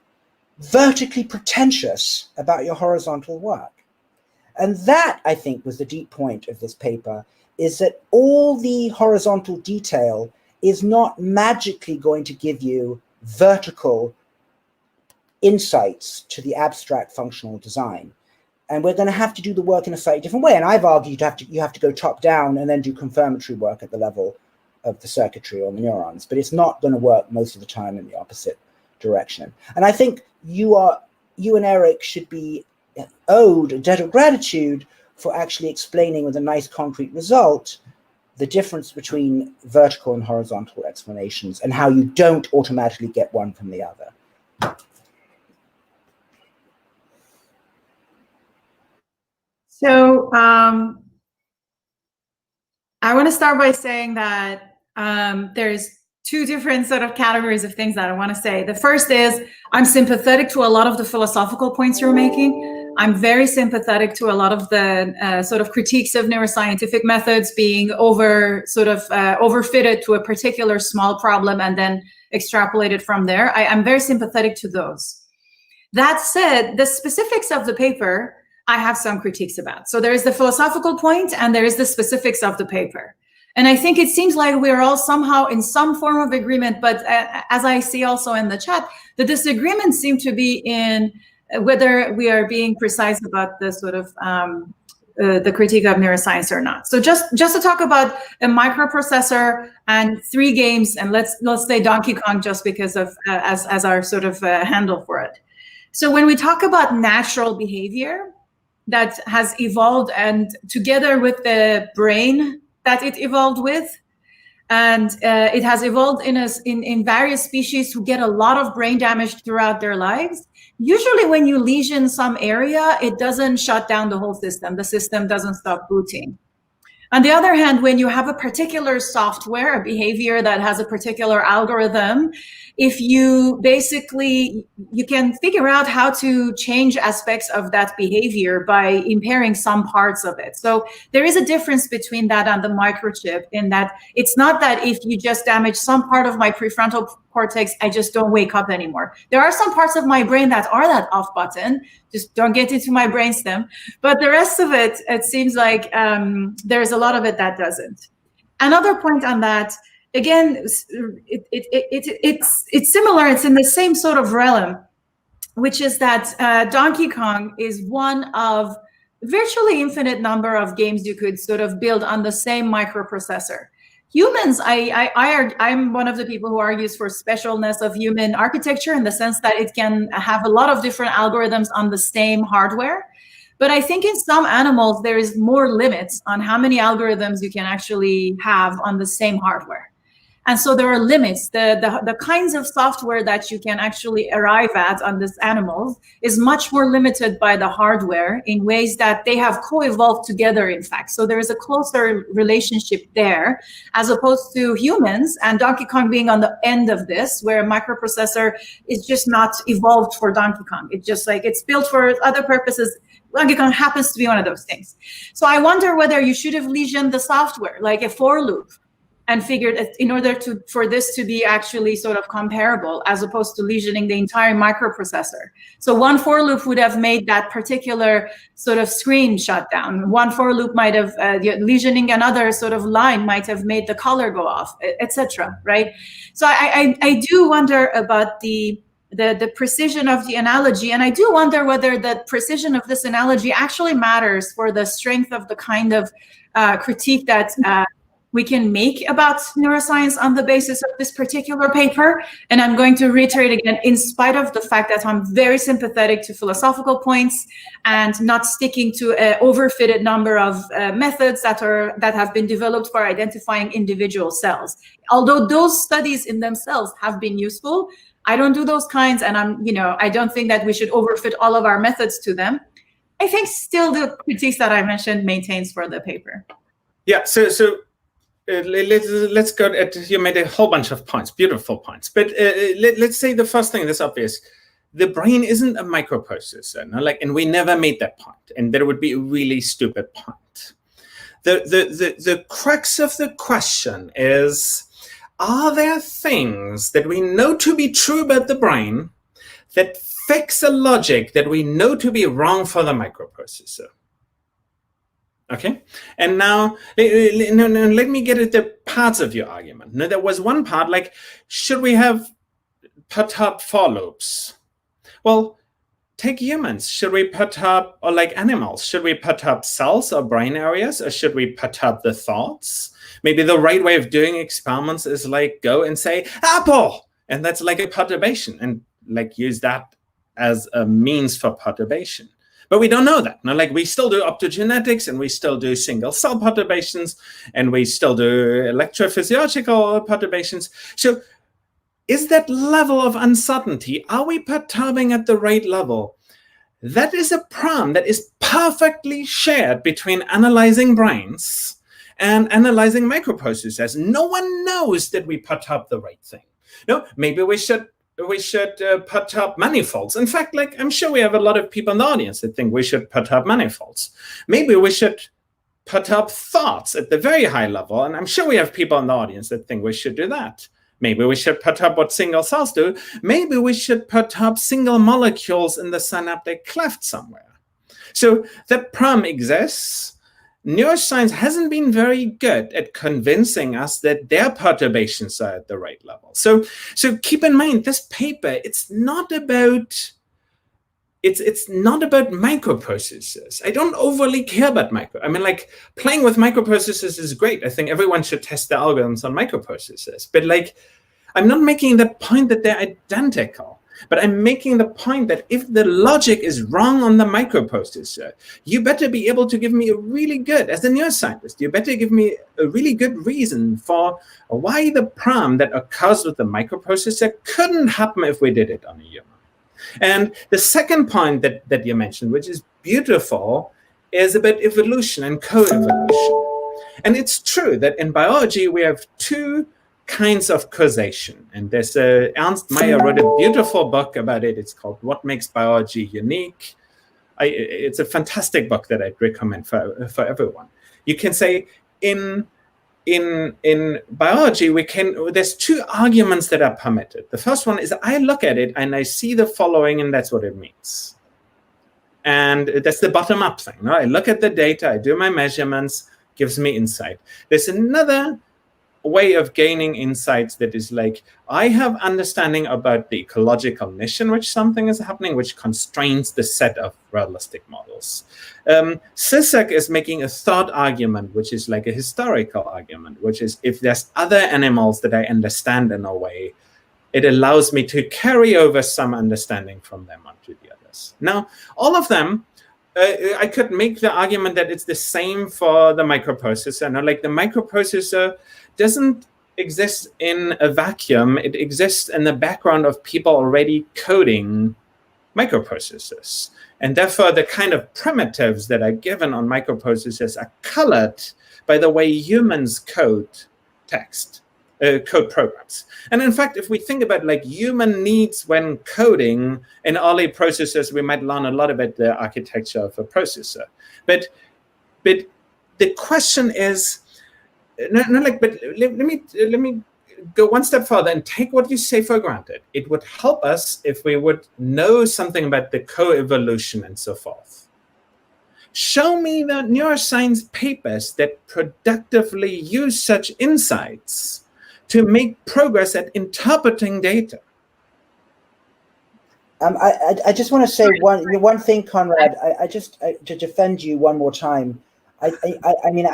vertically pretentious about your horizontal work. And that, I think, was the deep point of this paper, is that all the horizontal detail is not magically going to give you vertical insights to the abstract functional design. And we're going to have to do the work in a slightly different way. And I've argued you have to go top down and then do confirmatory work at the level of the circuitry or the neurons. But it's not going to work most of the time in the opposite direction. And I think you and Eric should be owed a debt of gratitude for actually explaining with a nice concrete result the difference between vertical and horizontal explanations and how you don't automatically get one from the other. So I want to start by saying that there's two different sort of categories of things that I want to say. The first is I'm sympathetic to a lot of the philosophical points you're making. I'm very sympathetic to a lot of the sort of critiques of neuroscientific methods being overfitted to a particular small problem and then extrapolated from there. I'm very sympathetic to those. That said, the specifics of the paper, I have some critiques about. So there is the philosophical point and there is the specifics of the paper. And I think it seems like we're all somehow in some form of agreement, but as I see also in the chat, the disagreements seem to be in whether we are being precise about the sort of the critique of neuroscience or not. So just to talk about a microprocessor and 3 games, and let's say Donkey Kong just because of as our sort of handle for it. So when we talk about natural behavior that has evolved and together with the brain that it evolved with, and it has evolved in various species who get a lot of brain damage throughout their lives. Usually when you lesion some area, it doesn't shut down the whole system. The system doesn't stop booting. On the other hand, when you have a particular software, a behavior that has a particular algorithm, if you basically, you can figure out how to change aspects of that behavior by impairing some parts of it. So there is a difference between that and the microchip in that it's not that if you just damage some part of my prefrontal cortex, I just don't wake up anymore. There are some parts of my brain that are that off button, just don't get into my brainstem. But the rest of it, it seems like there's a lot of it that doesn't. Another point on that, again, it's similar, it's in the same sort of realm, which is that Donkey Kong is one of virtually infinite number of games you could sort of build on the same microprocessor. Humans, I'm one of the people who argues for specialness of human architecture in the sense that it can have a lot of different algorithms on the same hardware. But I think in some animals, there is more limits on how many algorithms you can actually have on the same hardware. And so there are limits. The kinds of software that you can actually arrive at on these animals is much more limited by the hardware in ways that they have co-evolved together, in fact. So there is a closer relationship there, as opposed to humans and Donkey Kong being on the end of this, where a microprocessor is just not evolved for Donkey Kong. It's just like it's built for other purposes. Donkey Kong happens to be one of those things. So I wonder whether you should have lesioned the software, like a for loop, and figured in order for this to be actually sort of comparable, as opposed to lesioning the entire microprocessor. So one for loop would have made that particular sort of screen shut down. One for loop might have, lesioning another sort of line might have made the color go off, etc. Right? So I do wonder about the precision of the analogy, and I do wonder whether the precision of this analogy actually matters for the strength of the kind of critique that we can make about neuroscience on the basis of this particular paper. And I'm going to reiterate again, in spite of the fact that I'm very sympathetic to philosophical points and not sticking to an overfitted number of methods that have been developed for identifying individual cells. Although those studies in themselves have been useful, I don't do those kinds, and I don't think that we should overfit all of our methods to them. I think still the critiques that I mentioned maintains for the paper. Yeah, so let's go at, you made a whole bunch of points, beautiful points. But let's say the first thing that's obvious. The brain isn't a microprocessor, no? And we never made that point, and that would be a really stupid point. The crux of the question is, are there things that we know to be true about the brain that fix a logic that we know to be wrong for the microprocessor? Okay, and now let me get at the parts of your argument. Now, there was one part, like, should we have perturb for loops? Well, take humans. Should we perturb, or like animals, should we perturb cells or brain areas, or should we perturb the thoughts? Maybe the right way of doing experiments is like go and say apple, and that's like a perturbation, and like use that as a means for perturbation. But we don't know that. Now, like, we still do optogenetics, and we still do single cell perturbations, and we still do electrophysiological perturbations. So is that level of uncertainty, are we perturbing at the right level? That is a problem that is perfectly shared between analyzing brains and analyzing microprocessors. No one knows that we perturb the right thing. No, maybe we should perturb manifolds. In fact, like, I'm sure we have a lot of people in the audience that think we should perturb manifolds. Maybe we should perturb thoughts at the very high level, and I'm sure we have people in the audience that think we should do that. Maybe we should perturb what single cells do. Maybe we should perturb single molecules in the synaptic cleft somewhere. So the problem exists. Neuroscience hasn't been very good at convincing us that their perturbations are at the right level. So keep in mind, this paper, it's not about microprocessors. I don't overly care about like, playing with microprocessors is great. I think everyone should test the algorithms on microprocessors. But like, I'm not making the point that they're identical. But I'm making the point that if the logic is wrong on the microprocessor, you better be able to give me a really good, as a neuroscientist, you better give me a really good reason for why the problem that occurs with the microprocessor couldn't happen if we did it on a human. And the second point that you mentioned, which is beautiful, is about evolution and co-evolution. And it's true that in biology, we have two kinds of causation. And there's Ernst Mayr wrote a beautiful book about it. It's called What Makes Biology Unique. It's a fantastic book that I'd recommend for everyone. You can say in biology, there's two arguments that are permitted. The first one is I look at it and I see the following, and that's what it means. And that's the bottom-up thing. No? I look at the data, I do my measurements, gives me insight. There's another way of gaining insights that is like, I have understanding about the ecological niche in which something is happening, which constrains the set of realistic models. Zizek is making a third argument, which is like a historical argument, which is if there's other animals that I understand in a way, it allows me to carry over some understanding from them onto the others. Now, all of them, I could make the argument that it's the same for the microprocessor. Now, like, the microprocessor doesn't exist in a vacuum. It exists in the background of people already coding microprocessors. And therefore, the kind of primitives that are given on microprocessors are colored by the way humans code text, code programs. And in fact, if we think about like human needs when coding in early processors, we might learn a lot about the architecture of a processor. But the question is, let me go one step further and take what you say for granted. It would help us if we would know something about the co-evolution and so forth. Show me the neuroscience papers that productively use such insights to make progress at interpreting data. I just want to say one thing, Konrad. To defend you one more time. I mean,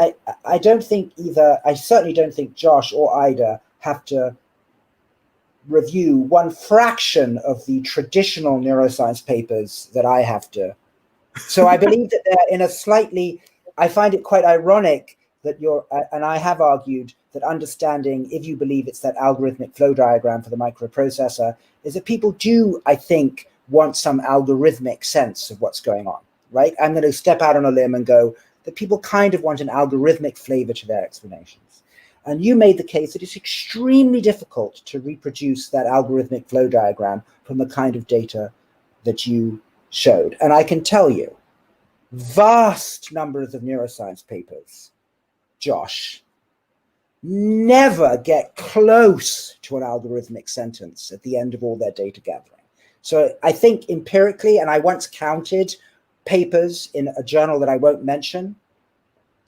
I don't think either. I certainly don't think Josh or Ida have to review one fraction of the traditional neuroscience papers that I have to. So I believe that they're in a slightly, I find it quite ironic that and I have argued that understanding, if you believe it's that algorithmic flow diagram for the microprocessor, is that people do, I think, want some algorithmic sense of what's going on, right? I'm going to step out on a limb and go that people kind of want an algorithmic flavor to their explanations. And you made the case that it's extremely difficult to reproduce that algorithmic flow diagram from the kind of data that you showed. And I can tell you, vast numbers of neuroscience papers, Josh, never get close to an algorithmic sentence at the end of all their data gathering. So I think empirically, and I once counted papers in a journal that I won't mention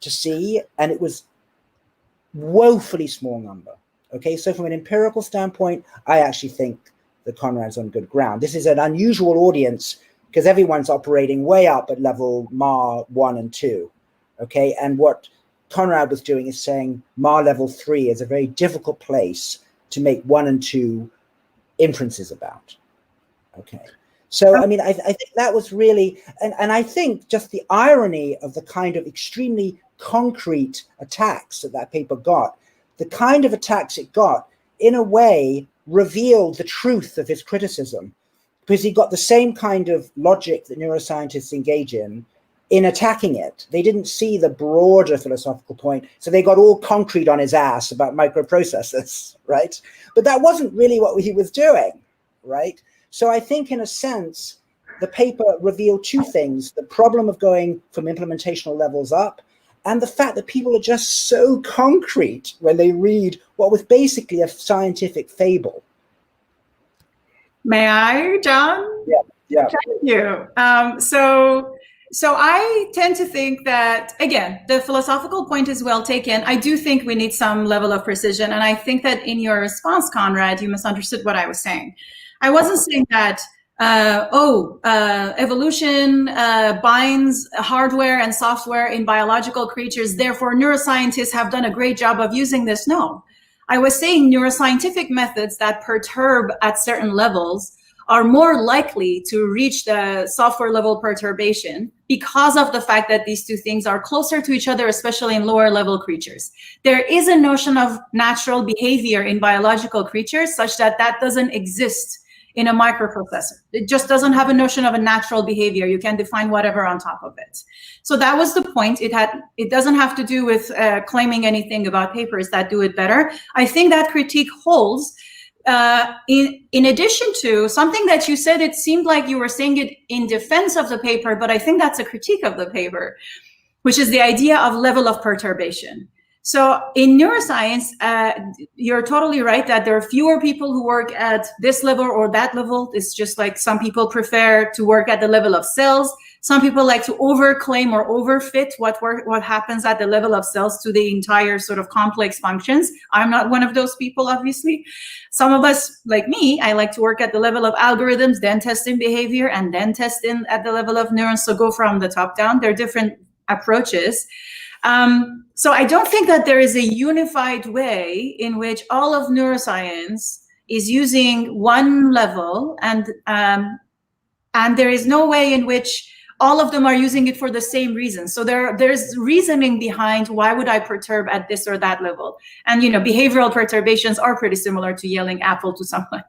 to see, and it was woefully small number. Okay, so from an empirical standpoint, I actually think that Konrad's on good ground. This is an unusual audience because everyone's operating way up at level MAR 1 and 2. Okay, and what Konrad was doing is saying MAR level 3 is a very difficult place to make 1 and 2 inferences about. Okay, so I mean, I think that was really, and I think just the irony of the kind of extremely concrete attacks that paper got, the kind of attacks it got, in a way, revealed the truth of his criticism, because he got the same kind of logic that neuroscientists engage in attacking it. They didn't see the broader philosophical point, so they got all concrete on his ass about microprocessors, right? But that wasn't really what he was doing, right? So I think, in a sense, the paper revealed two things: the problem of going from implementational levels up, and the fact that people are just so concrete when they read what was basically a scientific fable. May I, John? Yeah. Thank you. So I tend to think that, again, the philosophical point is well taken. I do think we need some level of precision. And I think that in your response, Konrad, you misunderstood what I was saying. I wasn't saying that evolution binds hardware and software in biological creatures, therefore neuroscientists have done a great job of using this. No, I was saying neuroscientific methods that perturb at certain levels are more likely to reach the software level perturbation because of the fact that these two things are closer to each other, especially in lower level creatures. There is a notion of natural behavior in biological creatures such that that doesn't exist in a microprocessor. It just doesn't have a notion of a natural behavior. You can define whatever on top of it. So that was the point. It doesn't have to do with claiming anything about papers that do it better. I think that critique holds. In addition to something that you said, it seemed like you were saying it in defense of the paper, but I think that's a critique of the paper, which is the idea of level of perturbation. So in neuroscience, you're totally right that there are fewer people who work at this level or that level. It's just like some people prefer to work at the level of cells. Some people like to overclaim or overfit what happens at the level of cells to the entire sort of complex functions. I'm not one of those people, obviously. Some of us, like me, I like to work at the level of algorithms, then test in behavior, and then test in at the level of neurons. So go from the top down. There are different approaches. So I don't think that there is a unified way in which all of neuroscience is using one level, and there is no way in which all of them are using it for the same reason. So there's reasoning behind why would I perturb at this or that level. And behavioral perturbations are pretty similar to yelling apple to someone.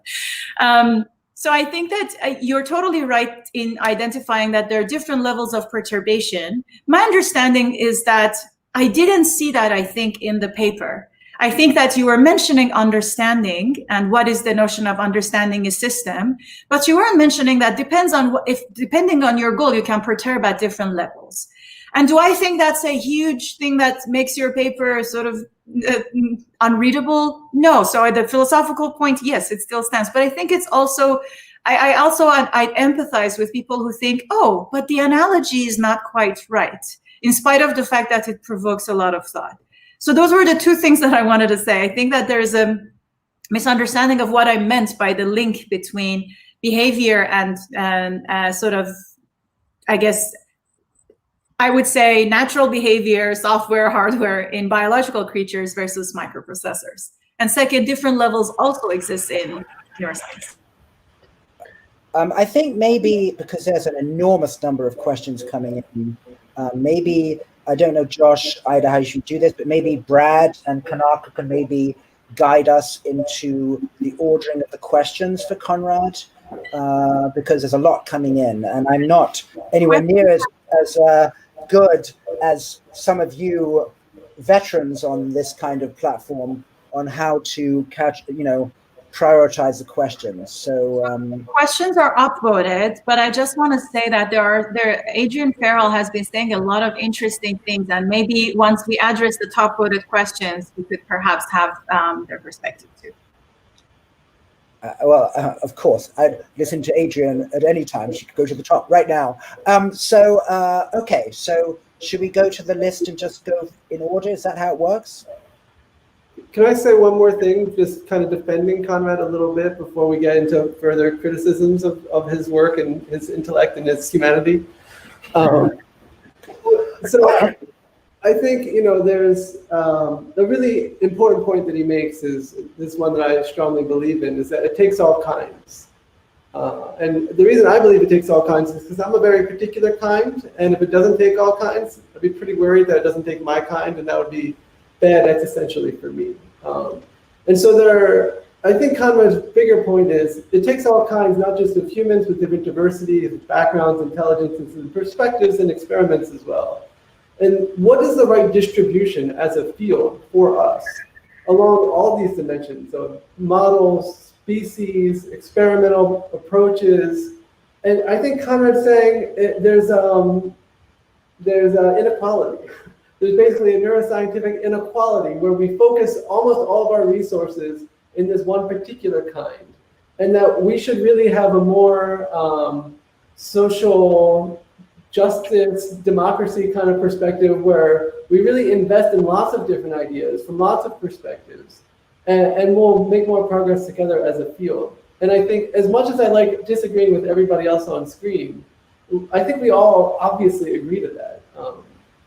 So I think that you're totally right in identifying that there are different levels of perturbation. My understanding is that I didn't see that, I think, in the paper. I think that you were mentioning understanding and what is the notion of understanding a system, but you weren't mentioning that depending on your goal, you can perturb at different levels. And do I think that's a huge thing that makes your paper sort of unreadable? No. So at the philosophical point, yes, it still stands. But I think it's also, I empathize with people who think, oh, but the analogy is not quite right, in spite of the fact that it provokes a lot of thought. So those were the two things that I wanted to say. I think that there's a misunderstanding of what I meant by the link between behavior and sort of, I guess, I would say natural behavior, software, hardware in biological creatures versus microprocessors. And second, different levels also exist in neuroscience. I think maybe because there's an enormous number of questions coming in, maybe, I don't know, Josh, Ida, how you should do this, but maybe Brad and Kanaka can maybe guide us into the ordering of the questions for Konrad, because there's a lot coming in, and I'm not anywhere near as good as some of you veterans on this kind of platform on how to prioritize the questions. So questions are upvoted, but I just want to say that Adrian Farrell has been saying a lot of interesting things, and maybe once we address the top voted questions, we could perhaps have their perspective too. Of course, I'd listen to Adrian at any time. She could go to the top right now. Okay, so should we go to the list and just go in order? Is that how it works? Can I say one more thing, just kind of defending Konrad a little bit before we get into further criticisms of his work and his intellect and his humanity? So I think, there's a really important point that he makes is this one that I strongly believe in, is that it takes all kinds. And the reason I believe it takes all kinds is because I'm a very particular kind, and if it doesn't take all kinds, I'd be pretty worried that it doesn't take my kind, and that would be bad existentially for me. And so I think Konrad's bigger point is it takes all kinds, not just of humans with different diversities, backgrounds, intelligences, and perspectives, and experiments as well. And what is the right distribution as a field for us along all these dimensions of models, species, experimental approaches? And I think Konrad's saying there's inequality. There's basically a neuroscientific inequality where we focus almost all of our resources in this one particular kind, and that we should really have a more social justice, democracy kind of perspective where we really invest in lots of different ideas from lots of perspectives, and we'll make more progress together as a field. And I think as much as I like disagreeing with everybody else on screen, I think we all obviously agree to that.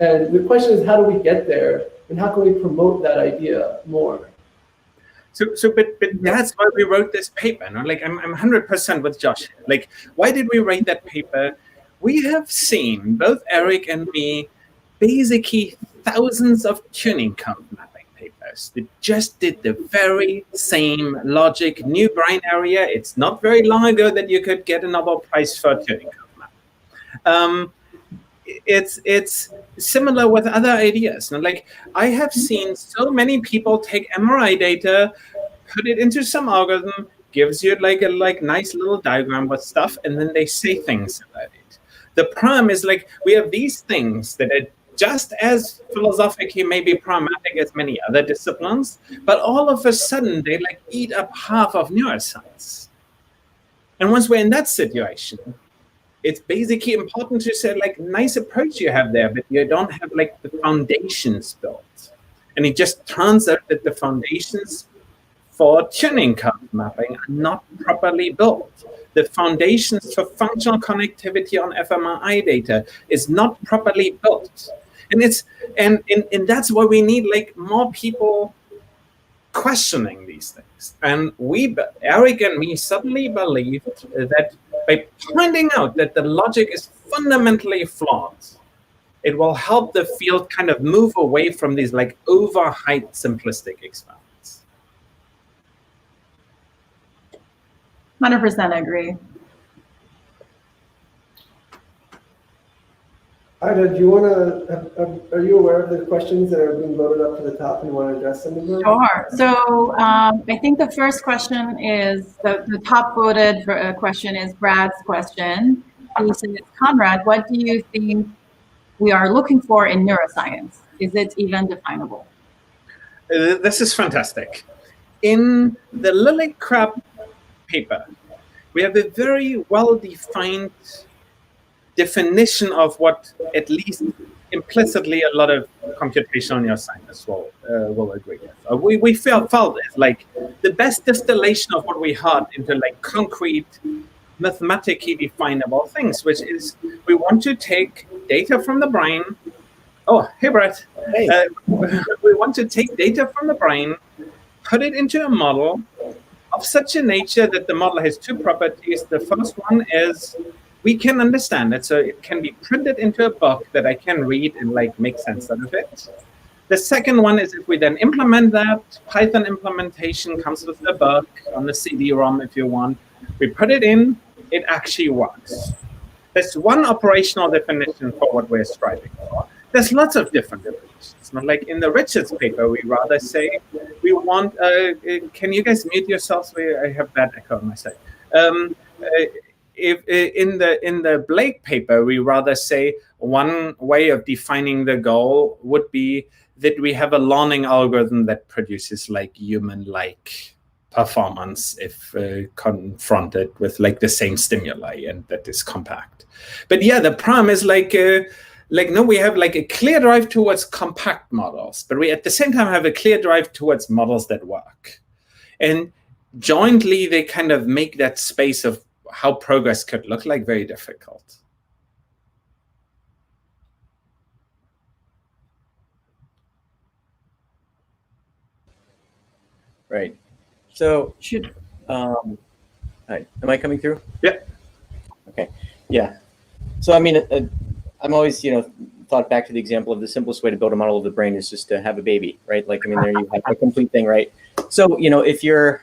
And the question is, how do we get there, and how can we promote that idea more? But that's why we wrote this paper. No? Like I'm 100% with Josh. Like, why did we write that paper? We have seen, both Eric and me, basically thousands of tuning code mapping papers that just did the very same logic, new brain area. It's not very long ago that you could get a Nobel Prize for tuning code mapping. It's similar with other ideas. Like, I have seen so many people take MRI data, put it into some algorithm, gives you like a nice little diagram with stuff, and then they say things about it. The problem is, like, we have these things that are just as philosophically maybe problematic as many other disciplines, but all of a sudden they like eat up half of neuroscience. And once we're in that situation, it's basically important to say, like, nice approach you have there, but you don't have like the foundations built. And it just turns out that the foundations for tuning code mapping are not properly built. The foundations for functional connectivity on fMRI data is not properly built. And that's why we need like more people questioning these things. And Eric and me suddenly believed that by pointing out that the logic is fundamentally flawed, it will help the field kind of move away from these like overhyped simplistic experiments. 100% agree. Ida, do you want to, are you aware of the questions that are being voted up to the top and want to address some of them? Sure. So I think the first question is, the top voted question is Brad's question. He says, Konrad, what do you think we are looking for in neuroscience? Is it even definable? This is fantastic. In the Lillicrap paper, we have a very well-defined definition of what, at least implicitly, a lot of computational neuroscientists will agree with. We felt it's like the best distillation of what we had into like concrete, mathematically definable things, which is we want to take data from the brain. Oh, hey, Brett. Hey. We want to take data from the brain, put it into a model of such a nature that the model has two properties. The first one is we can understand it, so it can be printed into a book that I can read and like make sense out of it. The second one is if we then implement that, Python implementation comes with the book on the CD-ROM if you want. We put it in, it actually works. There's one operational definition for what we're striving for. There's lots of different definitions. Not like in the Richards paper, we rather say we want, can you guys mute yourselves? I have bad echo on my side. If in the Blake paper, we rather say one way of defining the goal would be that we have a learning algorithm that produces like human-like performance if confronted with like the same stimuli and that is compact. But yeah, the problem is no, we have like a clear drive towards compact models, but we at the same time have a clear drive towards models that work. And jointly, they kind of make that space of how progress could look like very difficult. Right. So am I coming through? Yeah. Okay. Yeah. So I mean, I'm always thought back to the example of the simplest way to build a model of the brain is just to have a baby, right? Like I mean, there you have a complete thing, right? So if your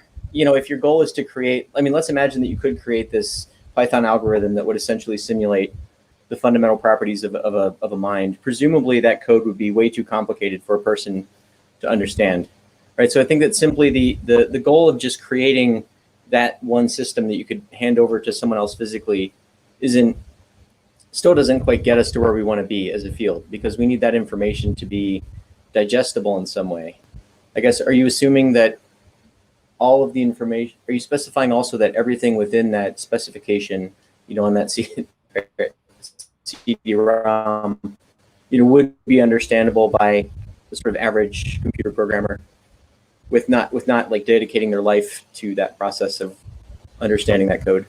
goal is to create, I mean, let's imagine that you could create this Python algorithm that would essentially simulate the fundamental properties of a mind. Presumably, that code would be way too complicated for a person to understand. Right, so I think that simply the goal of just creating that one system that you could hand over to someone else physically still doesn't quite get us to where we want to be as a field, because we need that information to be digestible in some way. I guess, are you assuming that all of the information, are you specifying also that everything within that specification, on that CD-ROM, would be understandable by the sort of average computer programmer? With not like dedicating their life to that process of understanding that code?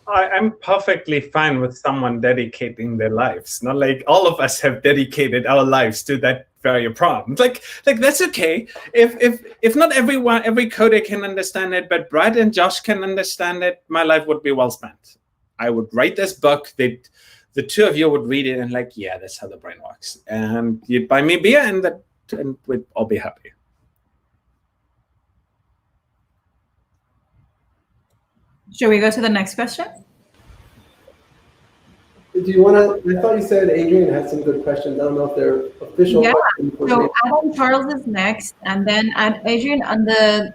I'm perfectly fine with someone dedicating their lives. Not like all of us have dedicated our lives to that very problem. Like that's okay. If not every coder can understand it, but Brad and Josh can understand it, my life would be well spent. I would write this book that the two of you would read it and like, yeah, that's how the brain works. And you'd buy me beer and we'd all be happy. Should we go to the next question? Do you want to? I thought you said Adrian had some good questions. I don't know if they're official. Yeah. Questions. So Adam Charles is next, and then Adrian on the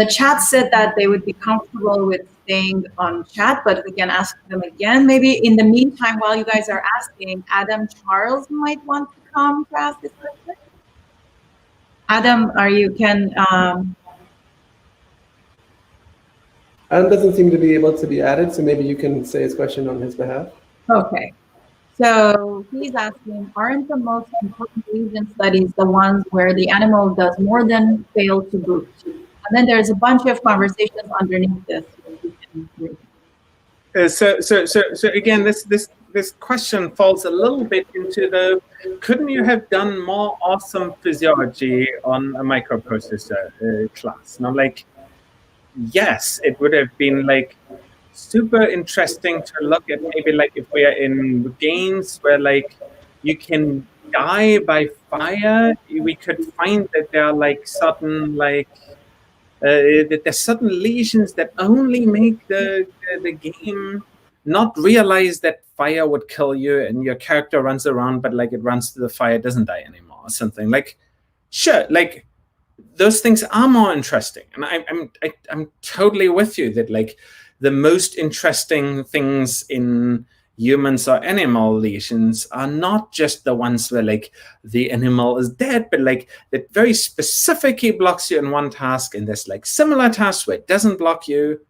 chat said that they would be comfortable with staying on chat, but we can ask them again. Maybe in the meantime, while you guys are asking, Adam Charles might want to come to ask this question. Adam, Adam doesn't seem to be able to be added, so maybe you can say his question on his behalf. Okay. So he's asking, aren't the most important lesion studies the ones where the animal does more than fail to boot? And then there's a bunch of conversations underneath this. So again, this question falls a little bit into the, couldn't you have done more awesome physiology on a microprocessor class? Now, like, yes, it would have been like super interesting to look at, maybe like if we are in games where like you can die by fire, we could find that there are like certain like that there's certain lesions that only make the game not realize that fire would kill you, and your character runs around, but like it runs to the fire, doesn't die anymore, or something. Like, sure, like those things are more interesting, and I'm totally with you that like the most interesting things in humans or animal lesions are not just the ones where like the animal is dead, but like that very specifically blocks you in one task, and there's like similar tasks where it doesn't block you.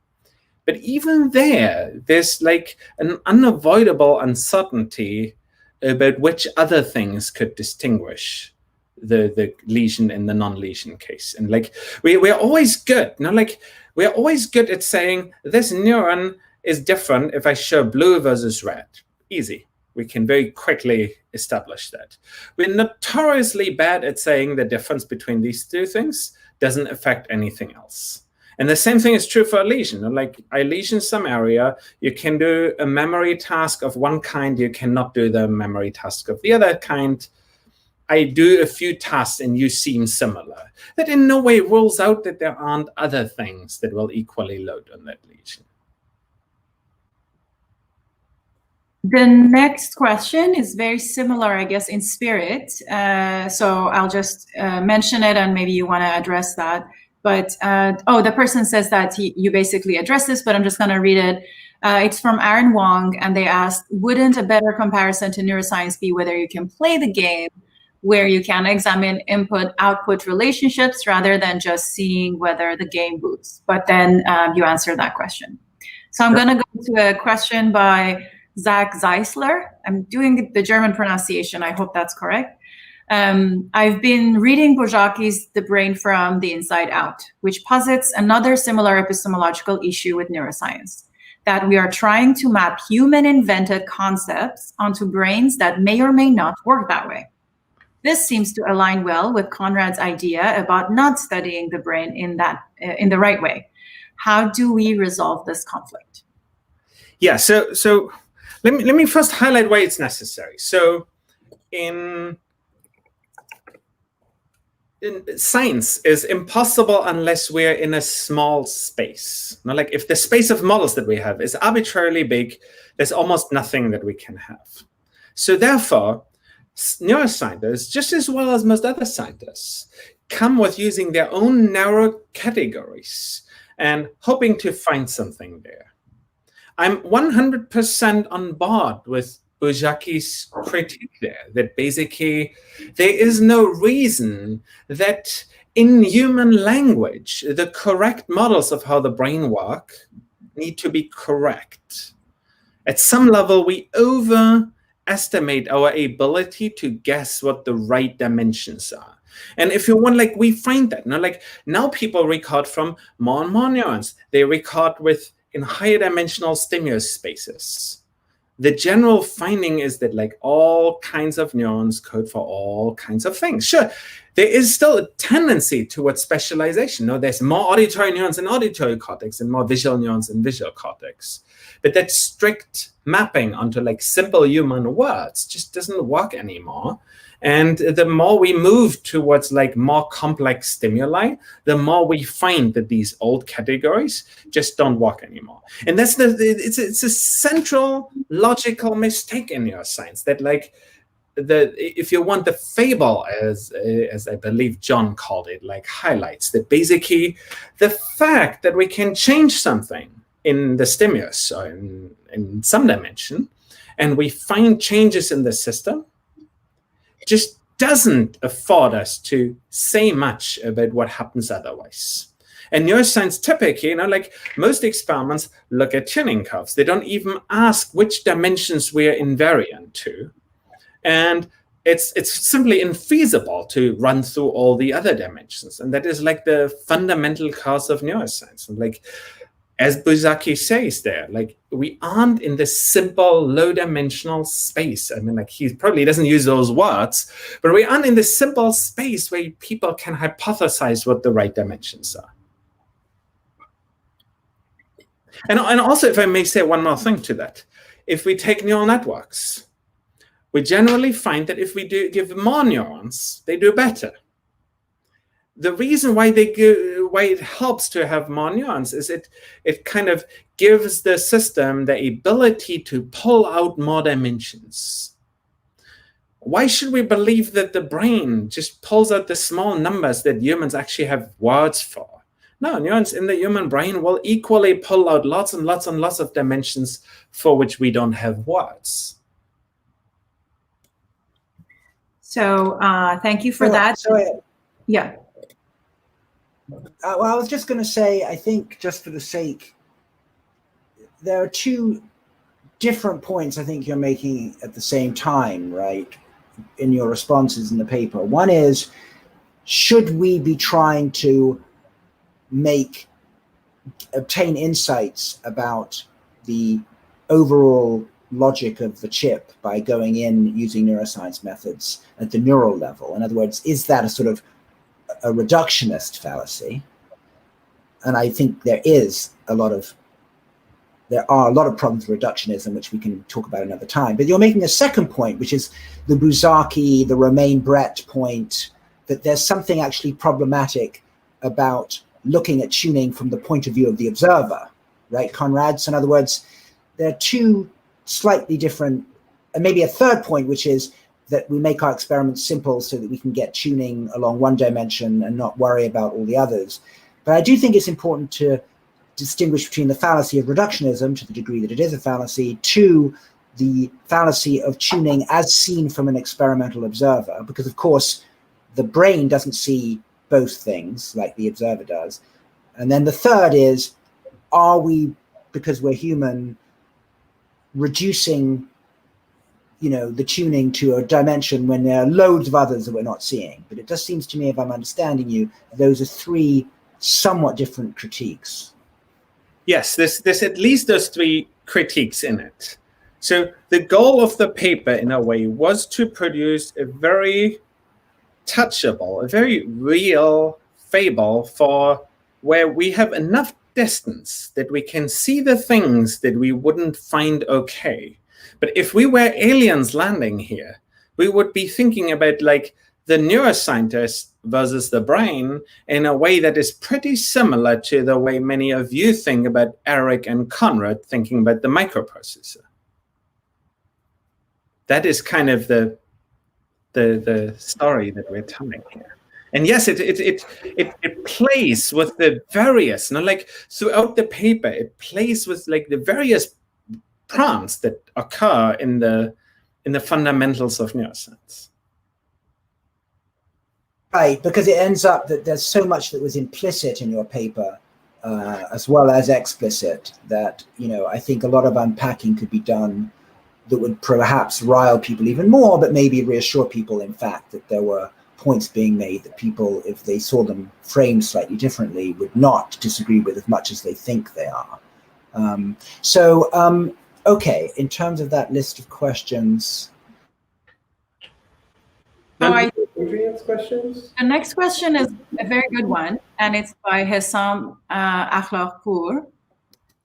But even there's like an unavoidable uncertainty about which other things could distinguish the lesion and the non-lesion case. And like we're always good, like we're always good at saying this neuron is different if I show blue versus red. Easy. We can very quickly establish that. We're notoriously bad at saying the difference between these two things doesn't affect anything else. And the same thing is true for a lesion. Like I lesion some area, you can do a memory task of one kind, you cannot do the memory task of the other kind. I do a few tasks and you seem similar. That in no way rules out that there aren't other things that will equally load on that lesion. The next question is very similar, I guess, in spirit. So I'll just mention it and maybe you want to address that. But, the person says that you basically address this, but I'm just going to read it. It's from Aaron Wong, and they asked, wouldn't a better comparison to neuroscience be whether you can play the game where you can examine input-output relationships rather than just seeing whether the game boots? But then you answer that question. So I'm going to go to a question by Zach Zeisler. I'm doing the German pronunciation. I hope that's correct. I've been reading Bojaki's The Brain from the Inside Out, which posits another similar epistemological issue with neuroscience, that we are trying to map human-invented concepts onto brains that may or may not work that way. This seems to align well with Konrad's idea about not studying the brain in the right way. How do we resolve this conflict? Yeah, so let me first highlight why it's necessary. So in science is impossible unless we're in a small space. Like if the space of models that we have is arbitrarily big, there's almost nothing that we can have. So therefore, neuroscientists, just as well as most other scientists, come with using their own narrow categories and hoping to find something there. I'm 100% on board with Bojaki's critique there, that basically there is no reason that in human language, the correct models of how the brain work need to be correct. At some level, we overestimate our ability to guess what the right dimensions are. And if you want, like we find that, like now people record from more and more neurons. They record in higher dimensional stimulus spaces. The general finding is that like all kinds of neurons code for all kinds of things. Sure, there is still a tendency towards specialization. No, there's more auditory neurons in auditory cortex and more visual neurons in visual cortex. But that strict mapping onto like simple human words just doesn't work anymore. And the more we move towards like more complex stimuli, the more we find that these old categories just don't work anymore. And that's it's a central logical mistake in neuroscience that like if you want the fable, as I believe John called it, like highlights that basically the fact that we can change something in the stimulus or in some dimension, and we find changes in the system, just doesn't afford us to say much about what happens otherwise. And neuroscience typically, like most experiments look at tuning curves. They don't even ask which dimensions we're invariant to. And it's simply infeasible to run through all the other dimensions. And that is like the fundamental cause of neuroscience. And like, as Bojaki says there, like we aren't in this simple low-dimensional space. I mean, like he probably doesn't use those words, but we aren't in this simple space where people can hypothesize what the right dimensions are. And also, if I may say one more thing to that, if we take neural networks, we generally find that if we give more neurons, they do better. The reason why why it helps to have more neurons is it kind of gives the system the ability to pull out more dimensions. Why should we believe that the brain just pulls out the small numbers that humans actually have words for? No, neurons in the human brain will equally pull out lots and lots and lots of dimensions for which we don't have words. So thank you for that. Yeah. Well, I was just going to say, I think just for the sake, there are two different points I think you're making at the same time, right, in your responses in the paper. One is, should we be trying to obtain insights about the overall logic of the chip by going in using neuroscience methods at the neural level? In other words, is that a sort of a reductionist fallacy? And I think there are a lot of problems with reductionism, which we can talk about another time. But you're making a second point, which is the Buzaki, the Romain Brett point, that there's something actually problematic about looking at tuning from the point of view of the observer, right, Konrad? So in other words, there are two slightly different, and maybe a third point, which is that we make our experiments simple so that we can get tuning along one dimension and not worry about all the others. But I do think it's important to distinguish between the fallacy of reductionism, to the degree that it is a fallacy, to the fallacy of tuning as seen from an experimental observer, because of course the brain doesn't see both things like the observer does. And then the third is, are we, because we're human, reducing the tuning to a dimension when there are loads of others that we're not seeing? But it just seems to me, if I'm understanding you, those are three somewhat different critiques. Yes, there's at least those three critiques in it. So the goal of the paper, in a way, was to produce a very touchable, a very real fable for where we have enough distance that we can see the things that we wouldn't find okay. But if we were aliens landing here, we would be thinking about like the neuroscientist versus the brain in a way that is pretty similar to the way many of you think about Eric and Konrad thinking about the microprocessor. That is kind of the story that we're telling here. And yes, it plays with the various, like throughout the paper, it plays with like the various prompts that occur in the fundamentals of neuroscience. Right, because it ends up that there's so much that was implicit in your paper as well as explicit that, I think a lot of unpacking could be done that would perhaps rile people even more, but maybe reassure people, in fact, that there were points being made that people, if they saw them framed slightly differently, would not disagree with as much as they think they are. Okay, in terms of that list of questions. Adrian's questions? The next question is a very good one, and it's by Hessam Akhlaqpour.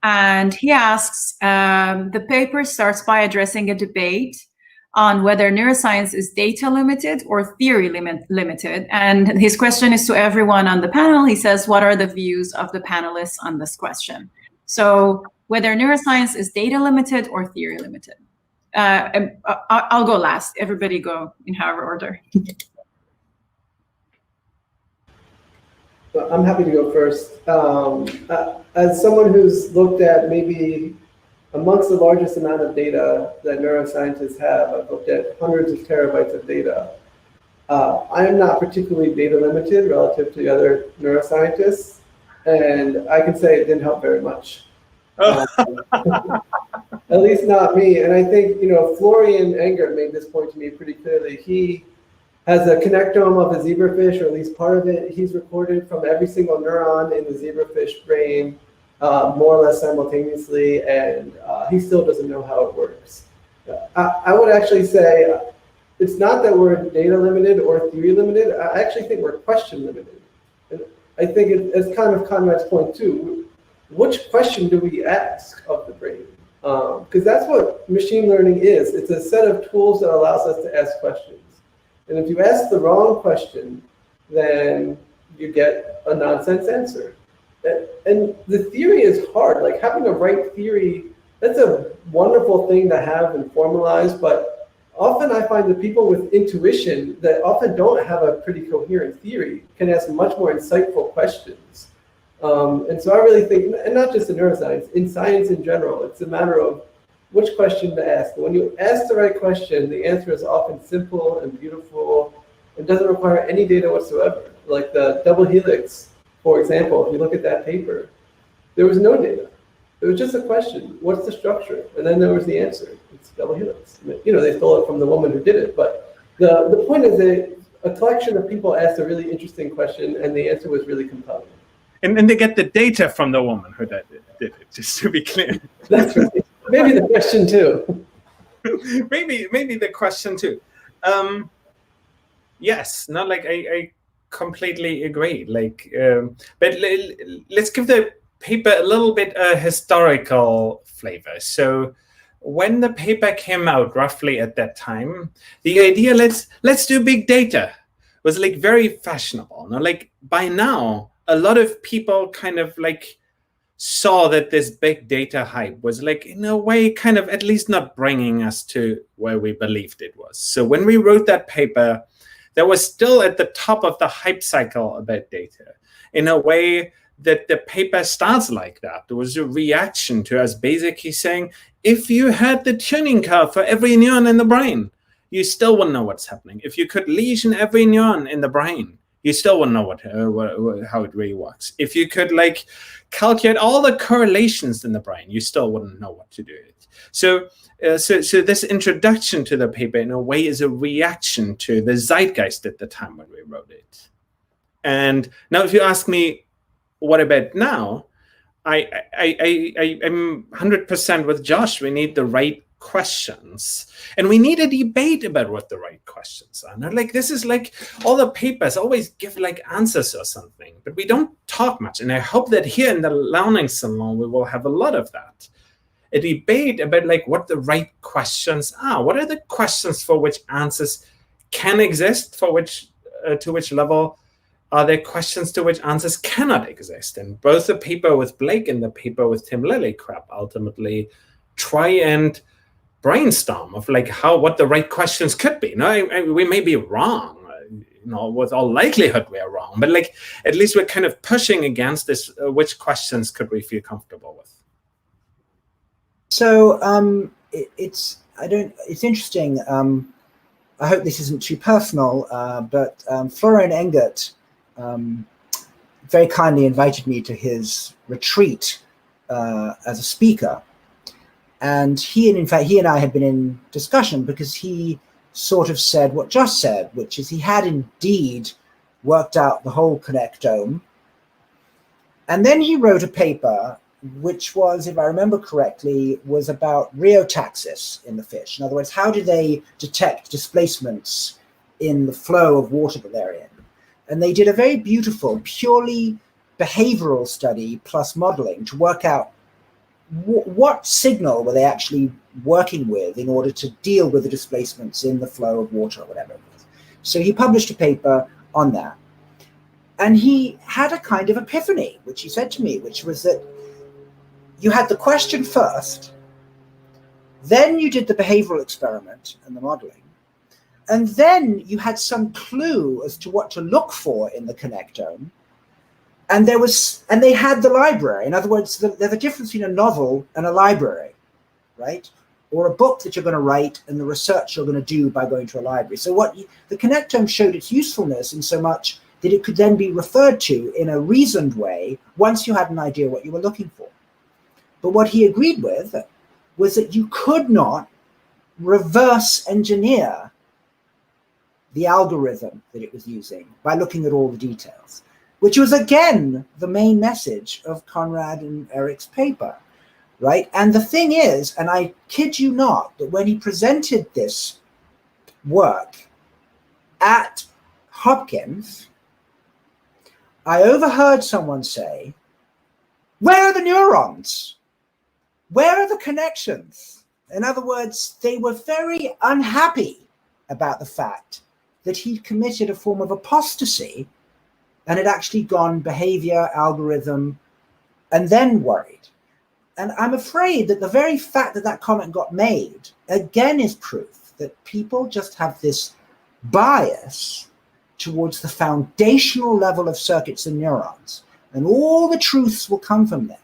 And he asks, the paper starts by addressing a debate on whether neuroscience is data limited or theory limited. And his question is to everyone on the panel. He says, what are the views of the panelists on this question? So whether neuroscience is data limited or theory limited. I'll go last. Everybody go in however order. I'm happy to go first. As someone who's looked at maybe amongst the largest amount of data that neuroscientists have, I've looked at hundreds of terabytes of data. I am not particularly data limited relative to the other neuroscientists, and I can say it didn't help very much. At least not me. And I think, Florian Engert made this point to me pretty clearly. He has a connectome of a zebrafish, or at least part of it. He's recorded from every single neuron in the zebrafish brain more or less simultaneously, and he still doesn't know how it works. I would actually say it's not that we're data limited or theory limited. I actually think we're question limited. And I think it's kind of Konrad's point too. which question do we ask of the brain? Because that's what machine learning is. It's a set of tools that allows us to ask questions. And if you ask the wrong question, then you get a nonsense answer. And the theory is hard. Like having a right theory, that's a wonderful thing to have and formalize, but often I find that people with intuition that often don't have a pretty coherent theory can ask much more insightful questions. And so I really think, and not just in neuroscience, in science in general, it's a matter of which question to ask. And when you ask the right question, the answer is often simple and beautiful and doesn't require any data whatsoever. Like the double helix, for example, if you look at that paper, there was no data. It was just a question, what's the structure? And then there was the answer, it's double helix. You know, they stole it from the woman who did it, but the point is that a collection of people asked a really interesting question and the answer was really compelling. And they get the data from the woman who did it, just to be clear. That's right. Maybe the question too. maybe the question too. Yes, not like I completely agree. Like, but let's give the paper a little bit historical flavor. So when the paper came out, roughly at that time, the idea let's do big data was like very fashionable. Now, like by now, a lot of people kind of like saw that this big data hype was like in a way kind of at least not bringing us to where we believed it was. So when we wrote that paper, that was still at the top of the hype cycle about data in a way that the paper starts like that. There was a reaction to us basically saying, if you had the tuning curve for every neuron in the brain, you still wouldn't know what's happening. If you could lesion every neuron in the brain, you still wouldn't know how it really works. If you could like calculate all the correlations in the brain, you still wouldn't know what to do it. So this introduction to the paper in a way is a reaction to the zeitgeist at the time when we wrote it. And now if you ask me, what about now? I'm 100% with Josh. We need the right questions, and we need a debate about what the right questions are. Not like this is like all the papers always give like answers or something, but we don't talk much. And I hope that here in the Learning Salon we will have a lot of that. A debate about like what the right questions are. What are the questions for which answers can exist? For which to which level are there questions to which answers cannot exist? And both the paper with Blake and the paper with Tim Lillicrap ultimately try and brainstorm of like what the right questions could be. No, we may be wrong. With all likelihood we are wrong, but like at least we're kind of pushing against this. Which questions could we feel comfortable with? So it's interesting. I hope this isn't too personal, but Florian Engert very kindly invited me to his retreat as a speaker. And he and I had been in discussion because he sort of said what Josh said, which is he had indeed worked out the whole connectome. And then he wrote a paper, which was, if I remember correctly, was about rheotaxis in the fish. In other words, how do they detect displacements in the flow of water that they're in? And they did a very beautiful, purely behavioral study plus modeling to work out what signal were they actually working with in order to deal with the displacements in the flow of water or whatever it was. So he published a paper on that. And he had a kind of epiphany, which he said to me, which was that you had the question first, then you did the behavioral experiment and the modeling, and then you had some clue as to what to look for in the connectome. And they had the library. In other words, there's a difference between a novel and a library, right? Or a book that you're going to write and the research you're going to do by going to a library. So the connectome showed its usefulness in so much that it could then be referred to in a reasoned way once you had an idea what you were looking for. But what he agreed with was that you could not reverse engineer the algorithm that it was using by looking at all the details, which was, again, the main message of Konrad and Eric's paper, right? And the thing is, and I kid you not, that when he presented this work at Hopkins, I overheard someone say, Where are the neurons? Where are the connections? In other words, they were very unhappy about the fact that he'd committed a form of apostasy and had actually gone behavior, algorithm, and then worried. And I'm afraid that the very fact that that comment got made, again, is proof that people just have this bias towards the foundational level of circuits and neurons, and all the truths will come from there.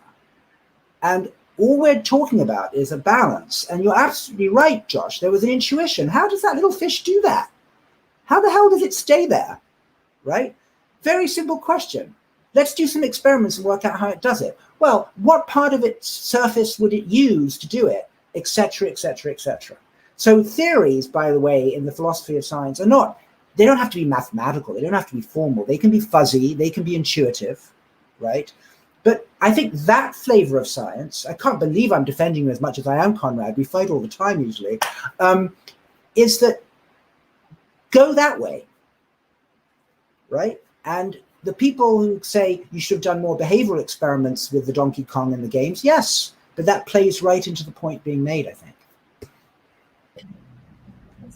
And all we're talking about is a balance. And you're absolutely right, Josh. There was an intuition. How does that little fish do that? How the hell does it stay there, right? Very simple question. Let's do some experiments and work out how it does it. Well, what part of its surface would it use to do it, et cetera, et cetera, et cetera. So theories, by the way, in the philosophy of science are not, they don't have to be mathematical. They don't have to be formal. They can be fuzzy. They can be intuitive, right? But I think that flavor of science, I can't believe I'm defending you as much as I am, Konrad. We fight all the time usually, is that go that way, right? And the people who say you should have done more behavioral experiments with the Donkey Kong in the games, yes, but that plays right into the point being made, I think.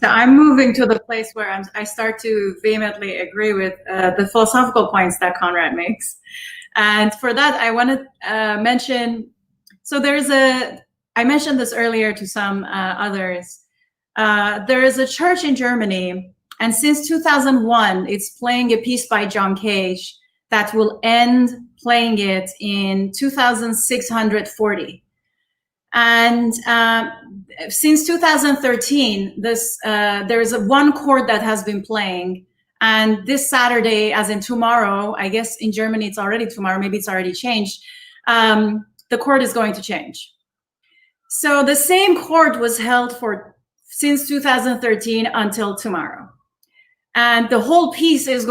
So I'm moving to the place where I start to vehemently agree with the philosophical points that Konrad makes. And for that, I want to mention, so I mentioned this earlier to some others. There is a church in Germany, and since 2001, it's playing a piece by John Cage that will end playing it in 2640. And since 2013, there is one chord that has been playing. And this Saturday, as in tomorrow, I guess in Germany it's already tomorrow, maybe it's already changed, the chord is going to change. So the same chord was held since 2013 until tomorrow. And the whole piece it's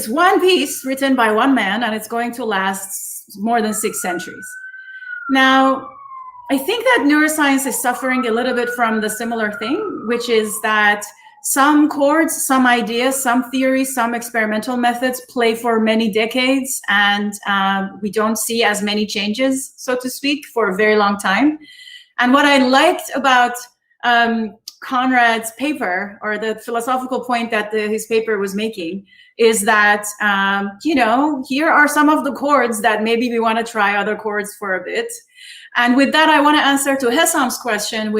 one piece written by one man, and it's going to last more than 6 centuries. Now, I think that neuroscience is suffering a little bit from the similar thing, which is that some chords, some ideas, some theories, some experimental methods play for many decades, and we don't see as many changes, so to speak, for a very long time. And what I liked about Konrad's paper, or the philosophical point that his paper was making, is that, here are some of the chords that maybe we want to try other chords for a bit. And with that, I want to answer to Hesam's question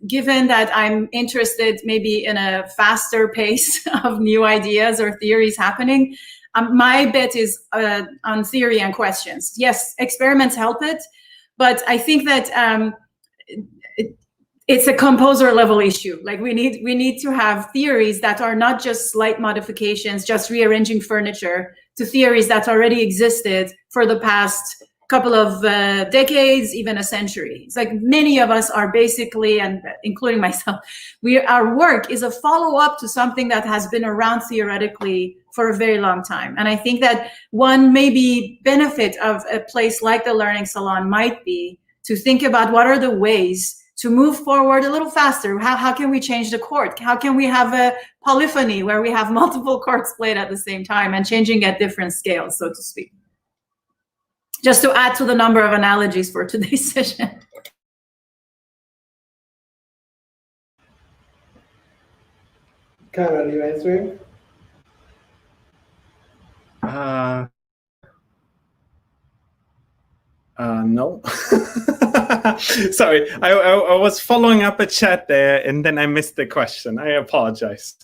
given that I'm interested maybe in a faster pace of new ideas or theories happening, my bet is on theory and questions. Yes, experiments help it, but I think that it's a composer level issue. Like we need to have theories that are not just slight modifications, just rearranging furniture, to theories that already existed for the past couple of decades, even a century. It's like many of us are basically, and including myself, our work is a follow-up to something that has been around theoretically for a very long time. And I think that one maybe benefit of a place like the Learning Salon might be to think about what are the ways to move forward a little faster. How can we change the chord? How can we have a polyphony where we have multiple chords played at the same time and changing at different scales, so to speak? Just to add to the number of analogies for today's session. Konrad, are you answering? No. Sorry, I was following up a chat there, and then I missed the question. I apologize.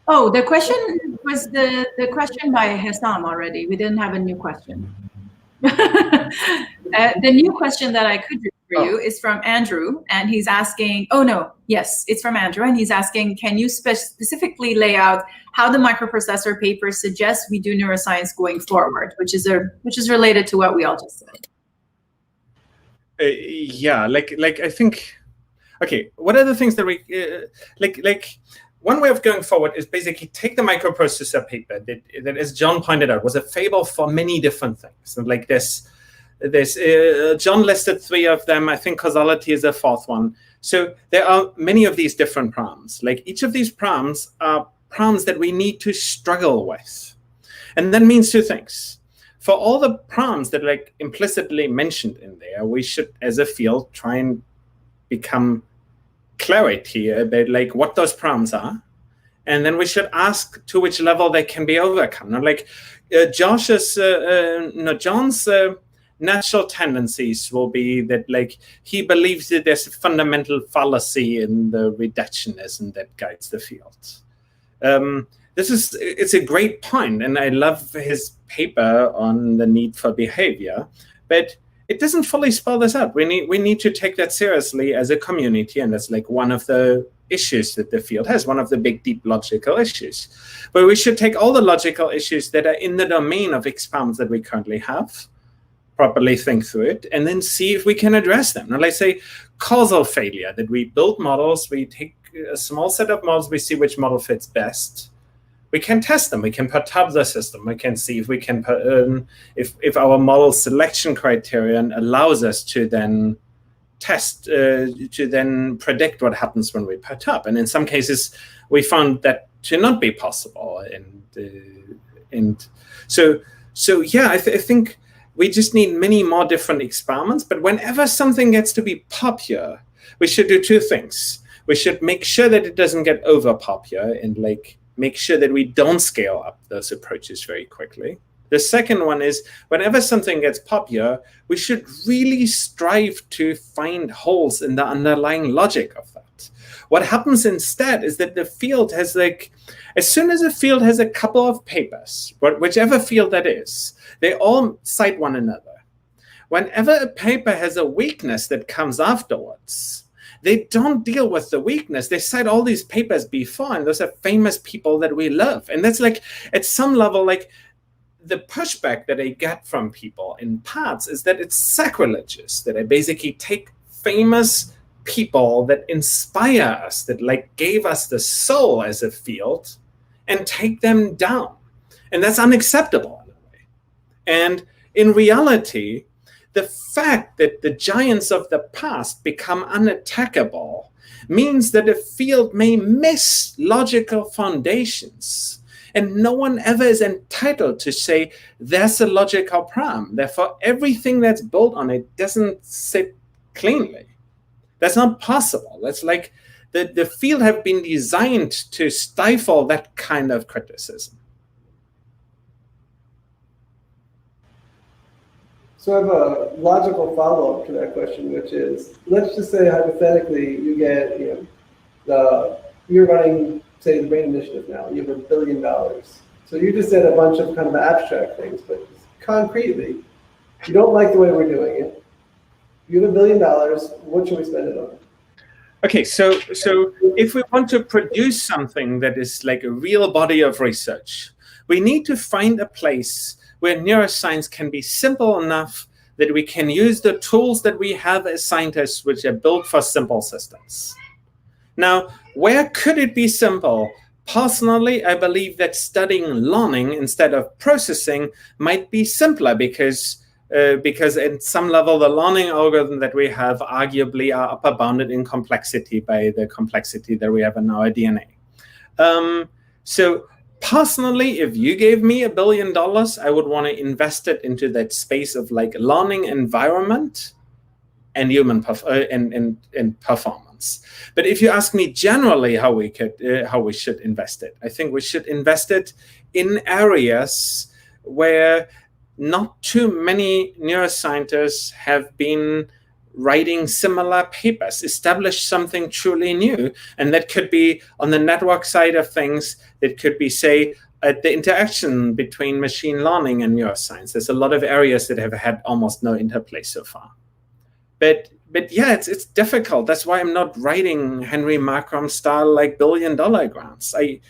Oh, the question was the question by Hesam already. We didn't have a new question. The new question that I could read for you is from Andrew, and he's asking, it's from Andrew, and he's asking, can you specifically lay out how the microprocessor paper suggests we do neuroscience going forward, which is related to what we all just said. Yeah, like I think, okay, what are the things that we, one way of going forward is basically take the microprocessor paper that, as John pointed out, was a fable for many different things. And like this, John listed 3 of them. I think causality is the 4th one. So there are many of these different problems. Like each of these problems are problems that we need to struggle with. And that means 2 things. for all the problems that are like implicitly mentioned in there, we should, as a field, try and become clarity about like what those problems are. And then we should ask to which level they can be overcome. Now, like John's natural tendencies will be that like he believes that there's a fundamental fallacy in the reductionism that guides the field. It's a great point, and I love his paper on the need for behavior, but it doesn't fully spell this out. We need to take that seriously as a community, and that's like one of the issues that the field has, one of the big, deep logical issues. But we should take all the logical issues that are in the domain of experiments that we currently have, properly think through it, and then see if we can address them. Now, let's say causal failure, that we build models, we take a small set of models, we see which model fits best. We can test them. We can perturb the system. We can see if we can, if our model selection criterion allows us to then test, to then predict what happens when we perturb. And in some cases, we found that to not be possible. And so yeah, I think we just need many more different experiments. But whenever something gets to be popular, we should do two things. We should make sure that it doesn't get over popular and like make sure that we don't scale up those approaches very quickly. The second one is whenever something gets popular, we should really strive to find holes in the underlying logic of that. What happens instead is that the field has like, as soon as a field has a couple of papers, whichever field that is, they all cite one another. Whenever a paper has a weakness that comes afterwards, they don't deal with the weakness. They cite all these papers before, and those are famous people that we love. And that's like, at some level, like the pushback that I get from people in parts is that it's sacrilegious, that I basically take famous people that inspire us, that like gave us the soul as a field, and take them down. And that's unacceptable in a way. And in reality, the fact that the giants of the past become unattackable means that a field may miss logical foundations, and no one ever is entitled to say there's a logical problem. Therefore, everything that's built on it doesn't sit cleanly. That's not possible. That's like the field have been designed to stifle that kind of criticism. So I have a logical follow-up to that question, which is, let's just say hypothetically you get, you're running, say, the Brain Initiative now, you have $1 billion. So you just said a bunch of kind of abstract things, but concretely, you don't like the way we're doing it. You have $1 billion, what should we spend it on? Okay, so if we want to produce something that is like a real body of research, we need to find a place where neuroscience can be simple enough that we can use the tools that we have as scientists, which are built for simple systems. Now, where could it be simple? Personally, I believe that studying learning instead of processing might be simpler because at some level, the learning algorithm that we have arguably are upper bounded in complexity by the complexity that we have in our DNA. So personally, if you gave me $1 billion, I would want to invest it into that space of like learning environment and human and performance. But if you ask me generally how we should invest it, I think we should invest it in areas where not too many neuroscientists have been writing similar papers, establish something truly new. And that could be on the network side of things. It could be, say, at the interaction between machine learning and neuroscience. There's a lot of areas that have had almost no interplay so far. But yeah, it's difficult. That's why I'm not writing Henry Markram style like $1 billion grants. I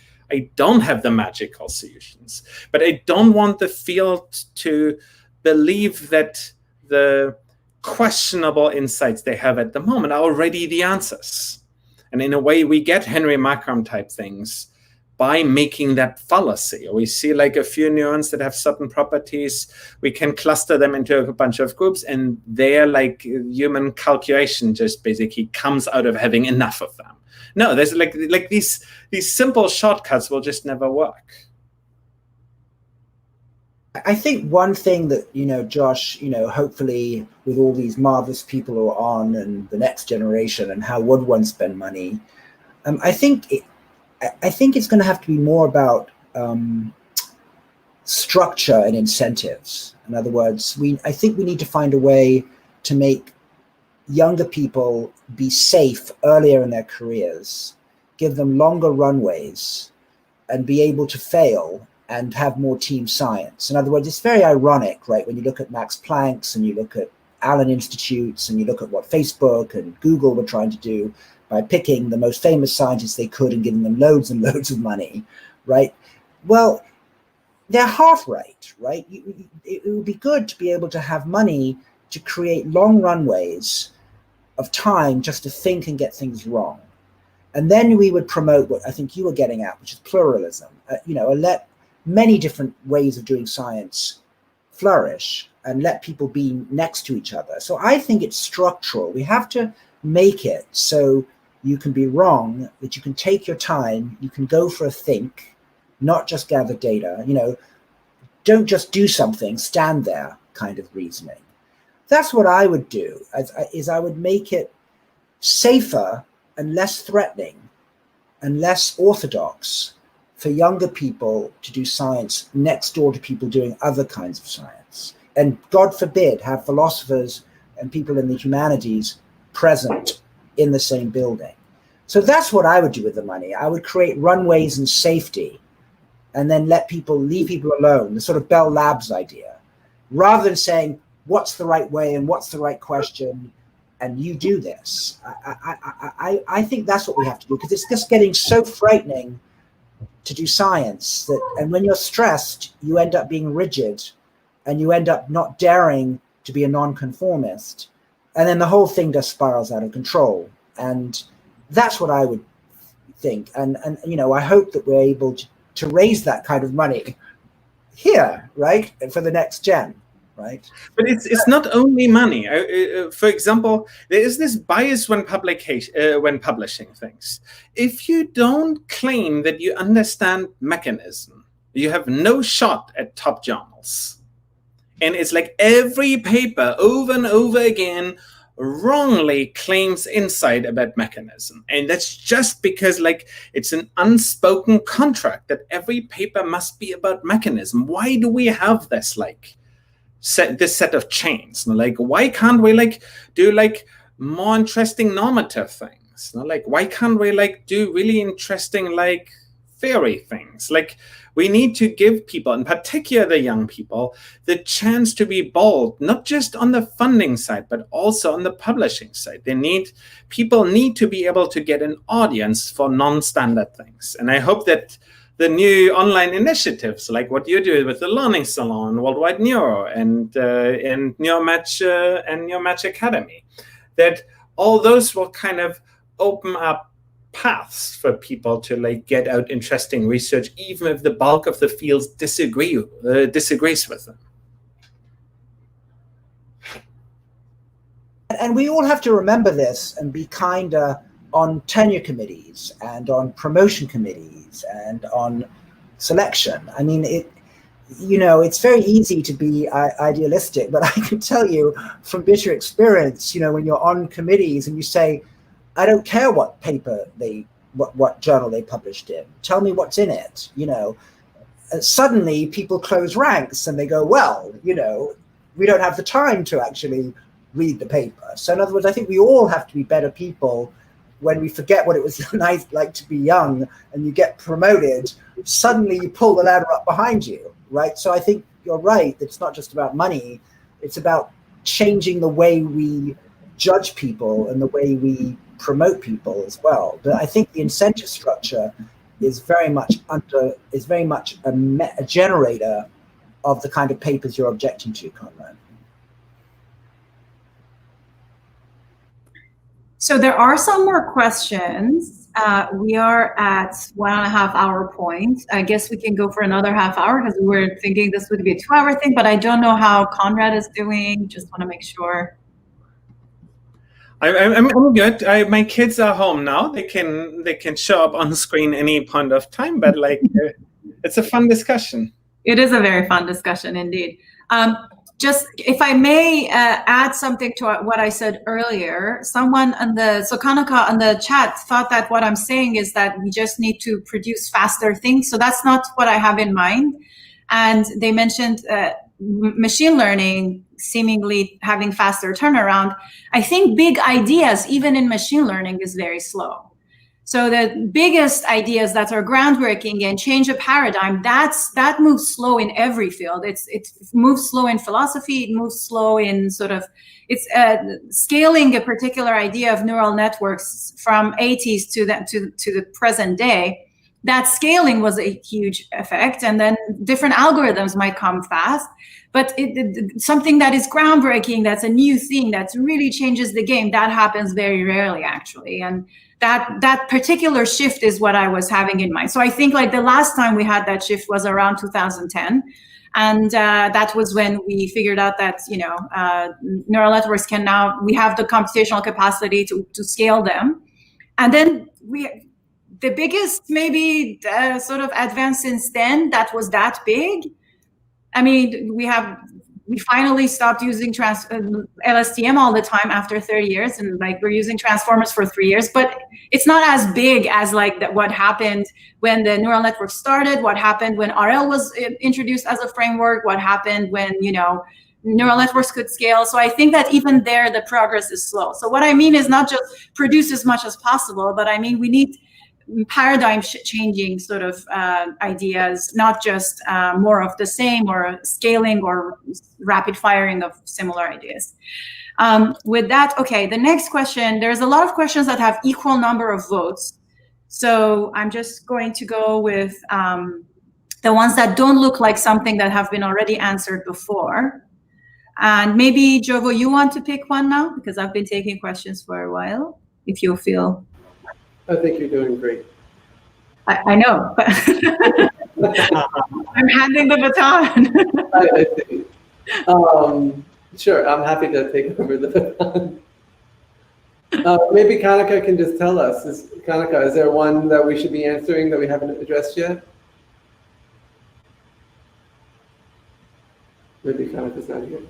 don't have the magical solutions, but I don't want the field to believe that the questionable insights they have at the moment are already the answers. And in a way, we get Henry Markram type things by making that fallacy. We see like a few neurons that have certain properties. We can cluster them into a bunch of groups, and their like human calculation just basically comes out of having enough of them. No, there's like these simple shortcuts will just never work. I think one thing that, Josh, hopefully with all these marvelous people who are on and the next generation and how would one spend money, I think it's going to have to be more about structure and incentives. In other words, I think we need to find a way to make younger people be safe earlier in their careers, give them longer runways, and be able to fail and have more team science. In other words, it's very ironic, right? When you look at Max Planck's and you look at Allen Institutes and you look at what Facebook and Google were trying to do by picking the most famous scientists they could and giving them loads and loads of money, right? Well, they're half right? It would be good to be able to have money to create long runways of time just to think and get things wrong. And then we would promote what I think you were getting at, which is pluralism, let many different ways of doing science flourish and let people be next to each other. So I think it's structural. We have to make it so you can be wrong, that you can take your time, you can go for a think, not just gather data, don't just do something, stand there kind of reasoning. That's what I would do, is I would make it safer and less threatening and less orthodox for younger people to do science next door to people doing other kinds of science. And God forbid, have philosophers and people in the humanities present in the same building. So that's what I would do with the money. I would create runways and safety and then leave people alone, the sort of Bell Labs idea, rather than saying, what's the right way and what's the right question, and you do this. I think that's what we have to do, because it's just getting so frightening to do science and when you're stressed, you end up being rigid and you end up not daring to be a nonconformist. And then the whole thing just spirals out of control. And that's what I would think. And I hope that we're able to raise that kind of money here, right? For the next gen. Right. But it's not only money. For example, there is this bias when publishing things. If you don't claim that you understand mechanism, you have no shot at top journals. And it's like every paper over and over again wrongly claims insight about mechanism. And that's just because it's an unspoken contract that every paper must be about mechanism. Why do we have this this set of chains? Why can't we do more interesting normative things? Why can't we do really interesting theory things? We need to give people, in particular the young people, the chance to be bold, not just on the funding side, but also on the publishing side. People need to be able to get an audience for non-standard things. And I hope that the new online initiatives, like what you do with the Learning Salon, Worldwide Neuro, and Neuromatch Academy, that all those will kind of open up paths for people to get out interesting research, even if the bulk of the fields disagrees with them. And we all have to remember this and be kinder on tenure committees and on promotion committees and on selection. I mean, it's very easy to be idealistic, but I can tell you from bitter experience, when you're on committees and you say, I don't care what paper what journal they published in, tell me what's in it, suddenly people close ranks and they go, well, we don't have the time to actually read the paper. So in other words, I think we all have to be better people. When we forget what it was like to be young and you get promoted, suddenly you pull the ladder up behind you, right? So I think you're right. It's not just about money. It's about changing the way we judge people and the way we promote people as well. But I think the incentive structure is very much a generator of the kind of papers you're objecting to, Konrad. So there are some more questions. We are at 1.5 hour point. I guess we can go for another half hour because we were thinking this would be a 2-hour thing, but I don't know how Konrad is doing. Just want to make sure. I'm good. My kids are home now. They can show up on screen any point of time, but it's a fun discussion. It is a very fun discussion indeed. Just if I may add something to what I said earlier, someone on so Kanaka on the chat thought that what I'm saying is that we just need to produce faster things. So that's not what I have in mind. And they mentioned machine learning seemingly having faster turnaround. I think big ideas, even in machine learning, is very slow. So the biggest ideas that are groundbreaking and change a paradigm, that moves slow in every field. It moves slow in philosophy. It moves slow in sort of, it's scaling a particular idea of neural networks from 80s to the present day. That scaling was a huge effect, and then different algorithms might come fast. But something that is groundbreaking, that's a new thing, that really changes the game, that happens very rarely, actually. And that particular shift is what I was having in mind. So I think like the last time we had that shift was around 2010. And that was when we figured out that, neural networks we have the computational capacity to scale them. And then the biggest maybe sort of advance since then that was that big. I mean, we finally stopped using LSTM all the time after 30 years, and like we're using transformers for 3 years, but it's not as big as like what happened when the neural network started, what happened when RL was introduced as a framework, what happened when, neural networks could scale. So I think that even there, the progress is slow. So what I mean is not just produce as much as possible, but I mean, we need paradigm changing sort of ideas, not just more of the same or scaling or rapid firing of similar ideas. With that, okay, the next question, there's a lot of questions that have equal number of votes. So I'm just going to go with the ones that don't look like something that have been already answered before. And maybe, Jovo, you want to pick one now? Because I've been taking questions for a while, if you feel. I think you're doing great. I know, but I'm handing the baton. I think. Sure, I'm happy to take over the baton. Maybe Kanaka can just tell us. Kanaka, is there one that we should be answering that we haven't addressed yet? Maybe Kanaka's not here.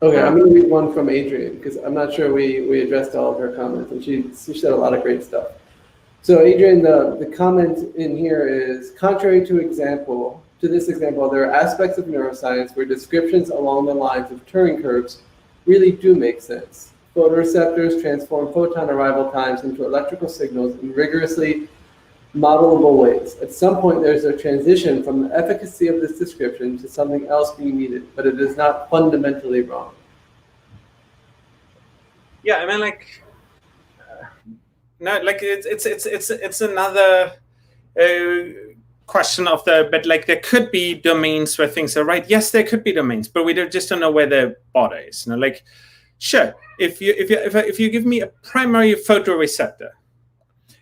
Okay, I'm going to read one from Adrian because I'm not sure we addressed all of her comments, and she said a lot of great stuff. So Adrian, the comment in here is, contrary to this example, there are aspects of neuroscience where descriptions along the lines of Turing curves really do make sense. Photoreceptors transform photon arrival times into electrical signals in rigorously modelable ways. At some point, there's a transition from the efficacy of this description to something else being needed, but it is not fundamentally wrong. Yeah, I mean, like, no, like it's another question of but like there could be domains where things are right. Yes, there could be domains, but we just don't know where the border is. Like, sure, if you give me a primary photoreceptor,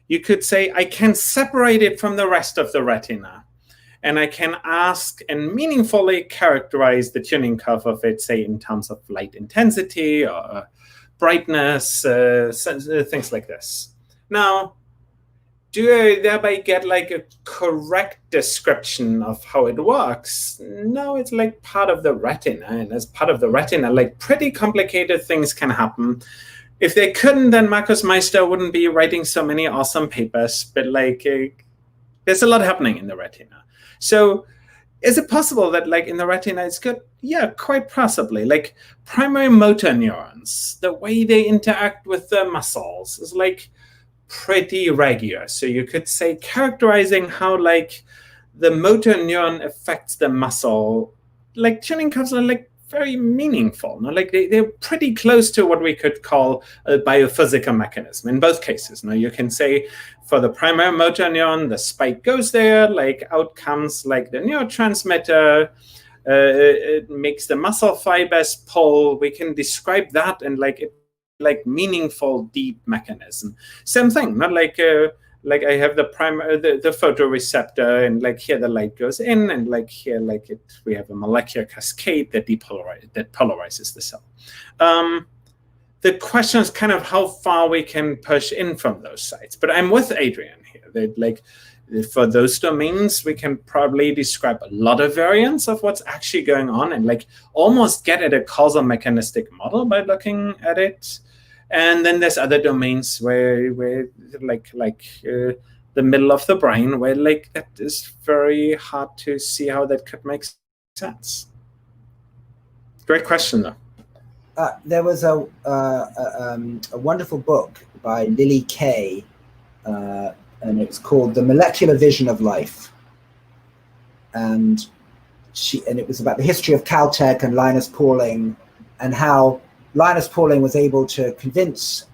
you could say, I can separate it from the rest of the retina, and I can ask and meaningfully characterize the tuning curve of it, say, in terms of light intensity or brightness, things like this. Now, do I thereby get like a correct description of how it works? No, it's like part of the retina, and as part of the retina, like pretty complicated things can happen. If they couldn't, then Markus Meister wouldn't be writing so many awesome papers, but like there's a lot happening in the retina. So is it possible that like in the retina it's good? Yeah, quite possibly. Like primary motor neurons, the way they interact with the muscles is like pretty regular. So you could say characterizing how like the motor neuron affects the muscle, like tuning curves are like very meaningful. No? Like they're pretty close to what we could call a biophysical mechanism in both cases. Now you can say for the primary motor neuron, the spike goes there, like out comes like the neurotransmitter, it makes the muscle fibers pull. We can describe that and like meaningful deep mechanism. Same thing, not like I have the photoreceptor, and like here the light goes in, and like here we have a molecular cascade that polarizes the cell. the question is kind of how far we can push in from those sites. But I'm with Adrian here. That like for those domains, we can probably describe a lot of variants of what's actually going on and like almost get at a causal mechanistic model by looking at it. And then there's other domains where the middle of the brain, where like that is very hard to see how that could make sense. Great question, though. There was a wonderful book by Lily Kay, and it's called The Molecular Vision of Life. And it was about the history of Caltech and Linus Pauling, and how Linus Pauling was able to convince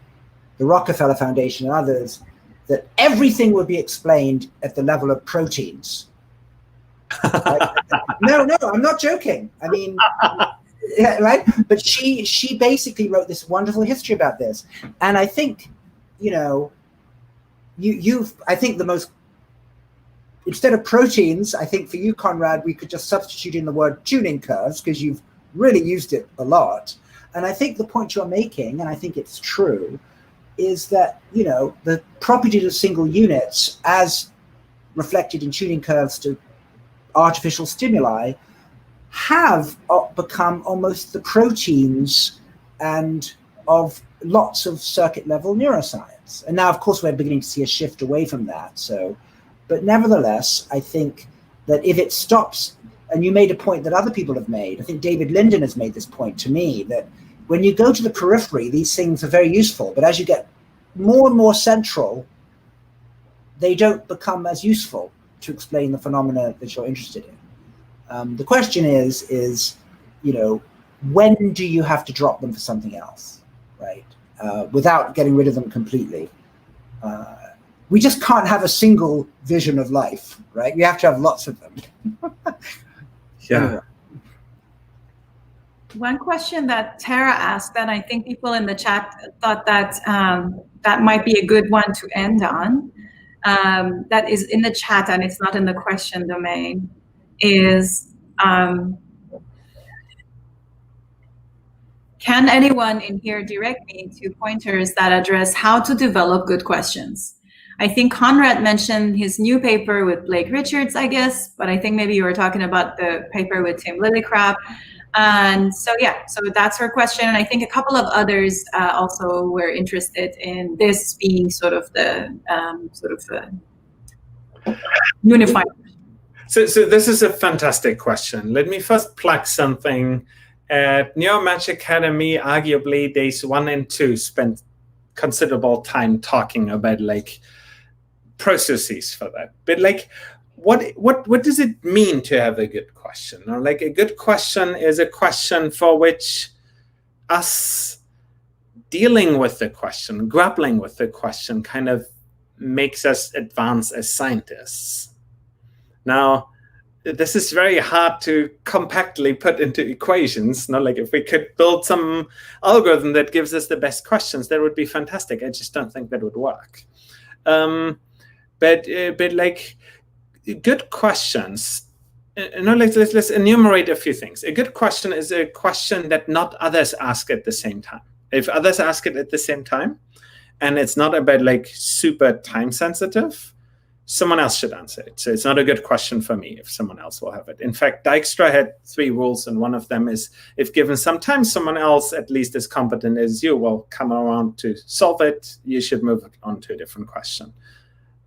the Rockefeller Foundation and others that everything would be explained at the level of proteins. No, I'm not joking. I mean, yeah, right? But she basically wrote this wonderful history about this. And I think, I think the most, instead of proteins, I think for you, Konrad, we could just substitute in the word tuning curves, because you've really used it a lot. And I think the point you're making, and I think it's true, is that, the properties of single units as reflected in tuning curves to artificial stimuli have become almost the proteins and of lots of circuit level neuroscience. And now, of course, we're beginning to see a shift away from that. But nevertheless, I think that if it stops, and you made a point that other people have made, I think David Linden has made this point to me, that when you go to the periphery, these things are very useful, but as you get more and more central, they don't become as useful to explain the phenomena that you're interested in. The question is, when do you have to drop them for something else, right? Without getting rid of them completely. We just can't have a single vision of life, right? We have to have lots of them. Yeah. Anyway. One question that Tara asked, and I think people in the chat thought that that might be a good one to end on, that is in the chat and it's not in the question domain, is can anyone in here direct me to pointers that address how to develop good questions? I think Konrad mentioned his new paper with Blake Richards, I guess, but I think maybe you were talking about the paper with Tim Lillicrap. And so, yeah, so that's her question. And I think a couple of others also were interested in this being sort of the unified. So this is a fantastic question. Let me first plug something. At Neuromatch Academy, arguably days 1 and 2 spent considerable time talking about like processes for that. But like, what does it mean to have a good question? Or like a good question is a question for which us dealing with the question, grappling with the question, kind of makes us advance as scientists. Now, this is very hard to compactly put into equations. Not like if we could build some algorithm that gives us the best questions, that would be fantastic. I just don't think that would work. But like good questions. Let's enumerate a few things. A good question is a question that not others ask at the same time. If others ask it at the same time, and it's not about like super time sensitive, someone else should answer it. So it's not a good question for me if someone else will have it. In fact, Dijkstra had 3 rules, and one of them is if given some time, someone else at least as competent as you will come around to solve it, you should move on to a different question.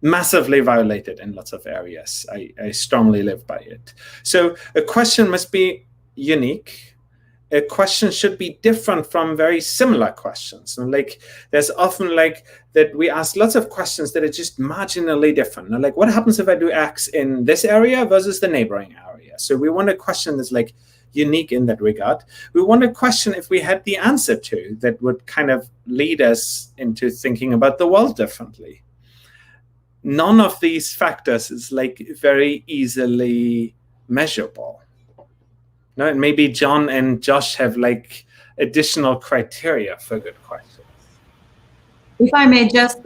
Massively violated in lots of areas. I strongly live by it. So a question must be unique. A question should be different from very similar questions. And like, there's often like that we ask lots of questions that are just marginally different. Now, like, what happens if I do X in this area versus the neighboring area? So we want a question that's like unique in that regard. We want a question if we had the answer to that would kind of lead us into thinking about the world differently. None of these factors is like very easily measurable. No, and maybe John and Josh have like additional criteria for good questions. If I may just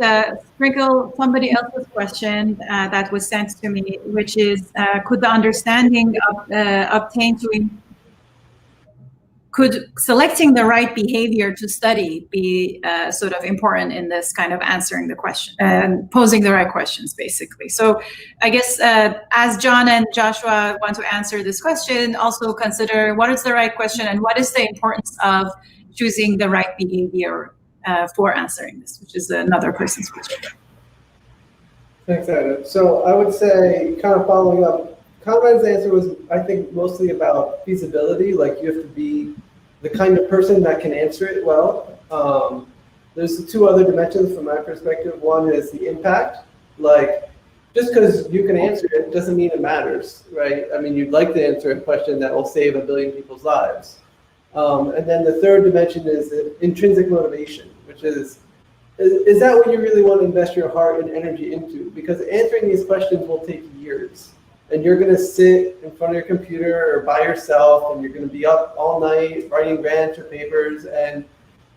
sprinkle somebody else's question that was sent to me, which is, could the understanding obtained to could selecting the right behavior to study be sort of important in this kind of answering the question and posing the right questions, basically? So I guess as John and Joshua want to answer this question, also consider what is the right question and what is the importance of choosing the right behavior for answering this, which is another person's question. Thanks, Adam. So I would say, kind of following up, Konrad's answer was, I think, mostly about feasibility. Like, you have to be the kind of person that can answer it well. There's two other dimensions from my perspective. One is the impact. Like, just because you can answer it doesn't mean it matters, right? I mean, you'd like to answer a question that will save 1 billion people's lives. And then the third dimension is intrinsic motivation, which is that what you really want to invest your heart and energy into? Because answering these questions will take years. And you're going to sit in front of your computer or by yourself, and you're going to be up all night writing grants or papers. And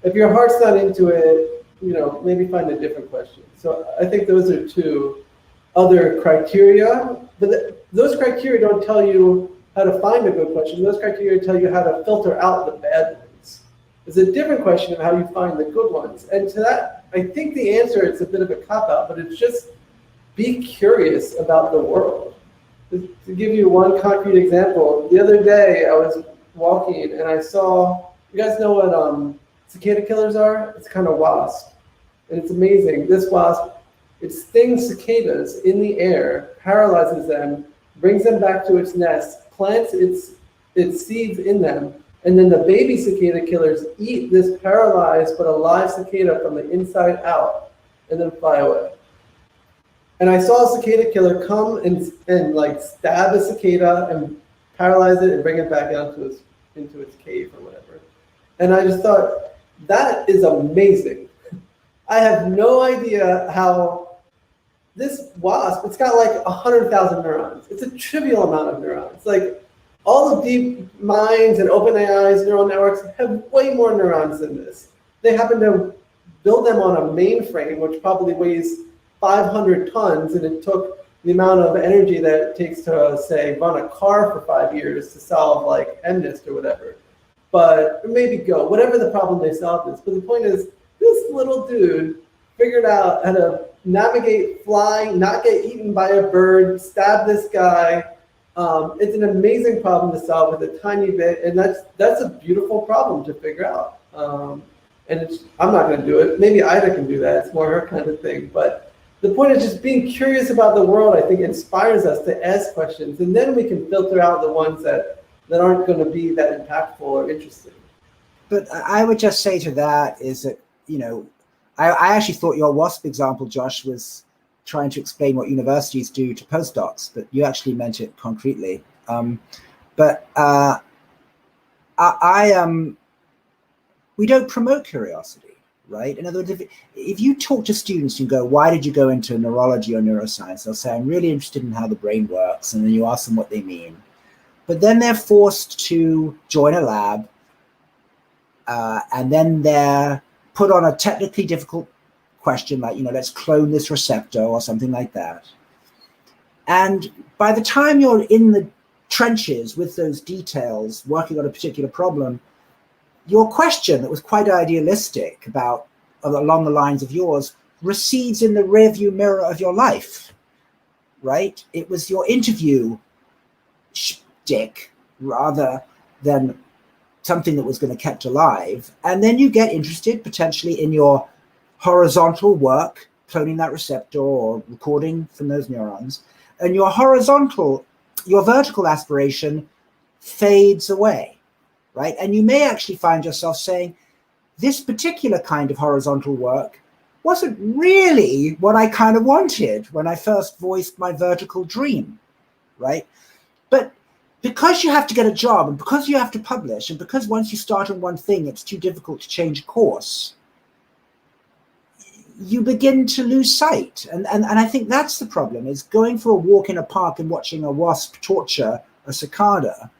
if your heart's not into it, maybe find a different question. So I think those are two other criteria. But those criteria don't tell you how to find a good question. Those criteria tell you how to filter out the bad ones. There's a different question of how you find the good ones. And to that, I think the answer, it's a bit of a cop-out, but it's just be curious about the world. To give you one concrete example, the other day I was walking and I saw, you guys know what cicada killers are? It's kind of wasp. And it's amazing. This wasp, it stings cicadas in the air, paralyzes them, brings them back to its nest, plants its seeds in them, and then the baby cicada killers eat this paralyzed but alive cicada from the inside out and then fly away. And I saw a cicada killer come and like stab a cicada and paralyze it and bring it back down into its cave or whatever. And I just thought, that is amazing. I have no idea how this wasp, it's got like 100,000 neurons. It's a trivial amount of neurons. Like, all of DeepMind's and OpenAI's neural networks have way more neurons than this. They happen to build them on a mainframe, which probably weighs 500 tons, and it took the amount of energy that it takes to, say, run a car for 5 years to solve like MNIST or whatever. But maybe Go, whatever the problem they solved is. But the point is, this little dude figured out how to navigate, fly, not get eaten by a bird, stab this guy. It's an amazing problem to solve with a tiny bit, and that's a beautiful problem to figure out. And I'm not going to do it. Maybe Ida can do that. It's more her kind of thing. But the point is just being curious about the world, I think, inspires us to ask questions, and then we can filter out the ones that aren't going to be that impactful or interesting. But I would just say to that is that, I actually thought your WASP example, Josh, was trying to explain what universities do to postdocs, but you actually meant it concretely. We don't promote curiosity, right? In other words, if you talk to students and go, why did you go into neurology or neuroscience? They'll say, I'm really interested in how the brain works. And then you ask them what they mean. But then they're forced to join a lab, and then they're put on a technically difficult question like, let's clone this receptor or something like that. And by the time you're in the trenches with those details, working on a particular problem, your question that was quite idealistic along the lines of yours recedes in the rearview mirror of your life, right? It was your interview shtick rather than something that was going to be kept alive. And then you get interested potentially in your horizontal work, cloning that receptor or recording from those neurons, and your vertical aspiration fades away, right? And you may actually find yourself saying, this particular kind of horizontal work wasn't really what I kind of wanted when I first voiced my vertical dream, right? But because you have to get a job, and because you have to publish, and because once you start on one thing, it's too difficult to change course, you begin to lose sight. And I think that's the problem, is going for a walk in a park and watching a wasp torture a cicada.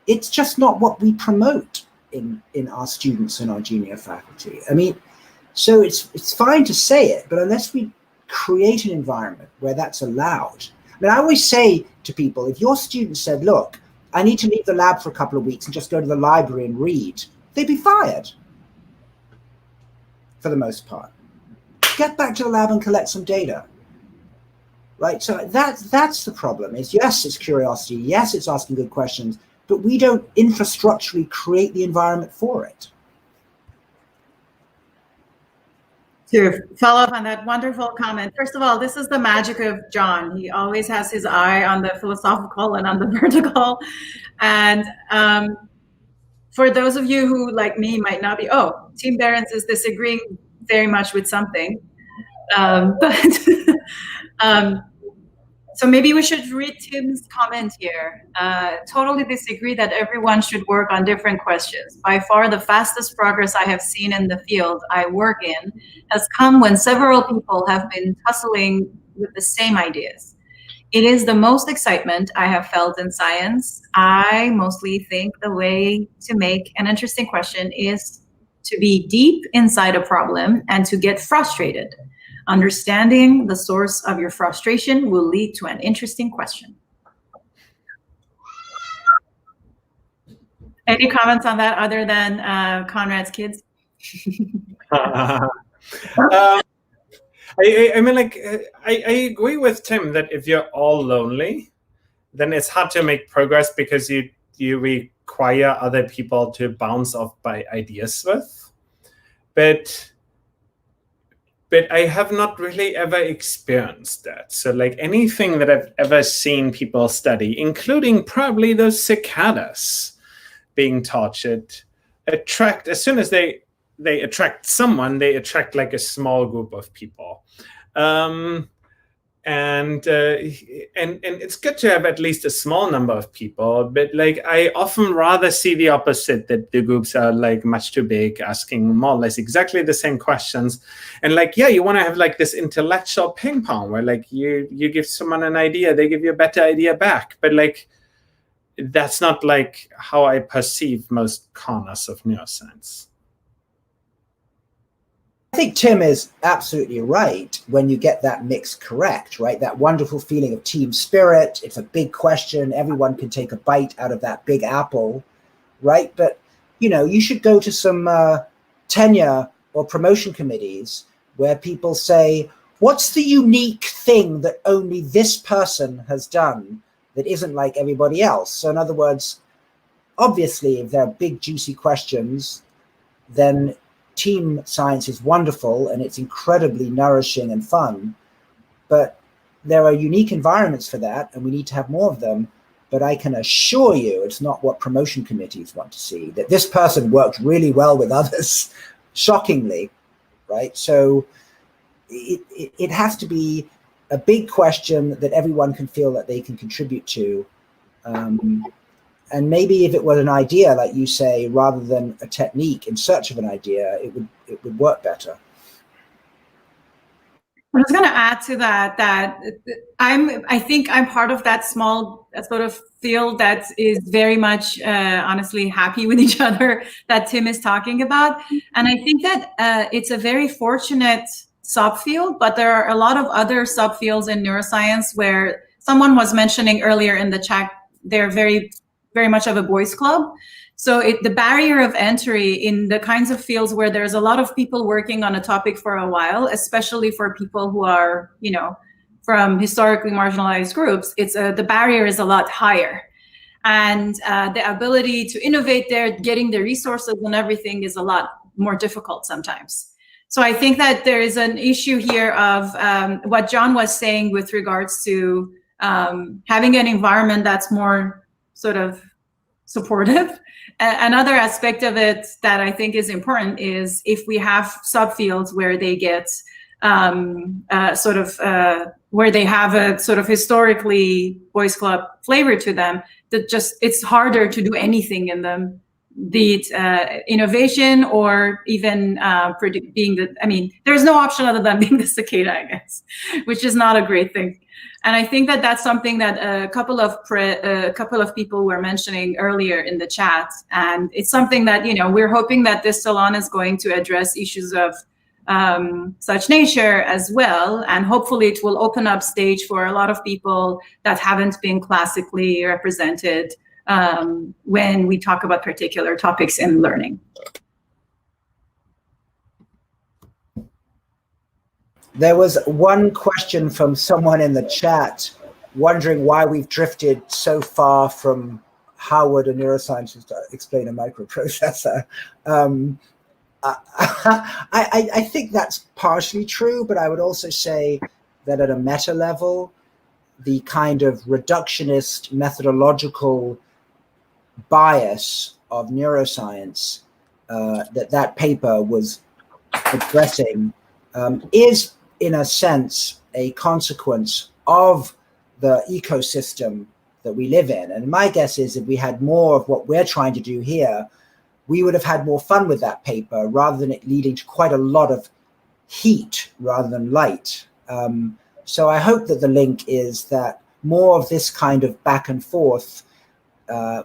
It's just not what we promote in our students and our junior faculty. I mean, so it's fine to say it, but unless we create an environment where that's allowed. I mean, I always say to people, if your student said, look, I need to leave the lab for a couple of weeks and just go to the library and read, they'd be fired for the most part. Get back to the lab and collect some data. Right, so that's the problem. Is yes, it's curiosity. Yes, it's asking good questions, but we don't infrastructurally create the environment for it. To follow up on that wonderful comment, first of all, this is the magic of John. He always has his eye on the philosophical and on the vertical. And for those of you who, like me, might not be, oh, Team Behrens is disagreeing very much with something. So maybe we should read Tim's comment here. Totally disagree that everyone should work on different questions. By far the fastest progress I have seen in the field I work in has come when several people have been tussling with the same ideas. It is the most excitement I have felt in science. I mostly think the way to make an interesting question is to be deep inside a problem and to get frustrated. Understanding the source of your frustration will lead to an interesting question. Any comments on that other than Konrad's kids? I mean, like, I agree with Tim that if you're all lonely, then it's hard to make progress because you require other people to bounce off by ideas with. But I have not really ever experienced that. So like anything that I've ever seen people study, including probably those cicadas being tortured, attract, as soon as they attract someone, they attract like a small group of people. And it's good to have at least a small number of people, but like I often rather see the opposite, that the groups are like much too big, asking more or less exactly the same questions. And like, yeah, you want to have like this intellectual ping pong where like you give someone an idea, they give you a better idea back. But like, that's not like how I perceive most corners of neuroscience. I think Tim is absolutely right when you get that mix correct, right? That wonderful feeling of team spirit. It's a big question. Everyone can take a bite out of that big apple, right? But, you know, you should go to some tenure or promotion committees where people say, what's the unique thing that only this person has done that isn't like everybody else? So in other words, obviously, if there are big, juicy questions, then team science is wonderful and it's incredibly nourishing and fun, but there are unique environments for that and we need to have more of them. But I can assure you it's not what promotion committees want to see, that this person worked really well with others, shockingly, right? So it has to be a big question that everyone can feel that they can contribute to. And maybe if it was an idea, like you say, rather than a technique in search of an idea, it would work better. I was going to add to that I think I'm part of that small sort of field that is very much honestly happy with each other that Tim is talking about. And I think that it's a very fortunate subfield, but there are a lot of other subfields in neuroscience where someone was mentioning earlier in the chat, they're very much of a boys club. So the barrier of entry in the kinds of fields where there's a lot of people working on a topic for a while, especially for people who are, you know, from historically marginalized groups, the barrier is a lot higher. And the ability to innovate there, getting the resources and everything is a lot more difficult sometimes. So I think that there is an issue here of what John was saying with regards to having an environment that's more sort of supportive. Another aspect of it that I think is important is if we have subfields where they get where they have a sort of historically boys club flavor to them, that just it's harder to do anything in them, be it innovation or even being the, I mean, there's no option other than being the cicada, I guess, which is not a great thing. And I think that that's something that a couple of people were mentioning earlier in the chat. And it's something that, you know, we're hoping that this salon is going to address issues of such nature as well. And hopefully it will open up stage for a lot of people that haven't been classically represented when we talk about particular topics in learning. There was one question from someone in the chat wondering why we've drifted so far from how would a neuroscientist explain a microprocessor. I think that's partially true, but I would also say that at a meta level, the kind of reductionist methodological bias of neuroscience that paper was addressing is, in a sense, a consequence of the ecosystem that we live in. And my guess is if we had more of what we're trying to do here, we would have had more fun with that paper rather than it leading to quite a lot of heat rather than light. So I hope that the link is that more of this kind of back and forth,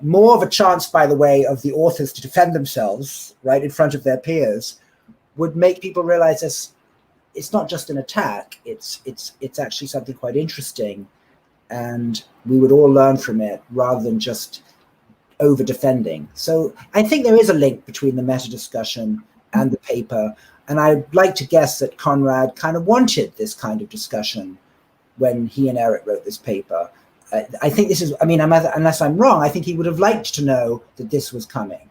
more of a chance, by the way, of the authors to defend themselves right in front of their peers, would make people realize this. It's not just an attack. It's actually something quite interesting, and we would all learn from it rather than just over defending. So I think there is a link between the meta discussion and the paper, and I'd like to guess that Konrad kind of wanted this kind of discussion when he and Eric wrote this paper. I think this is, I mean, unless I'm wrong, I think he would have liked to know that this was coming.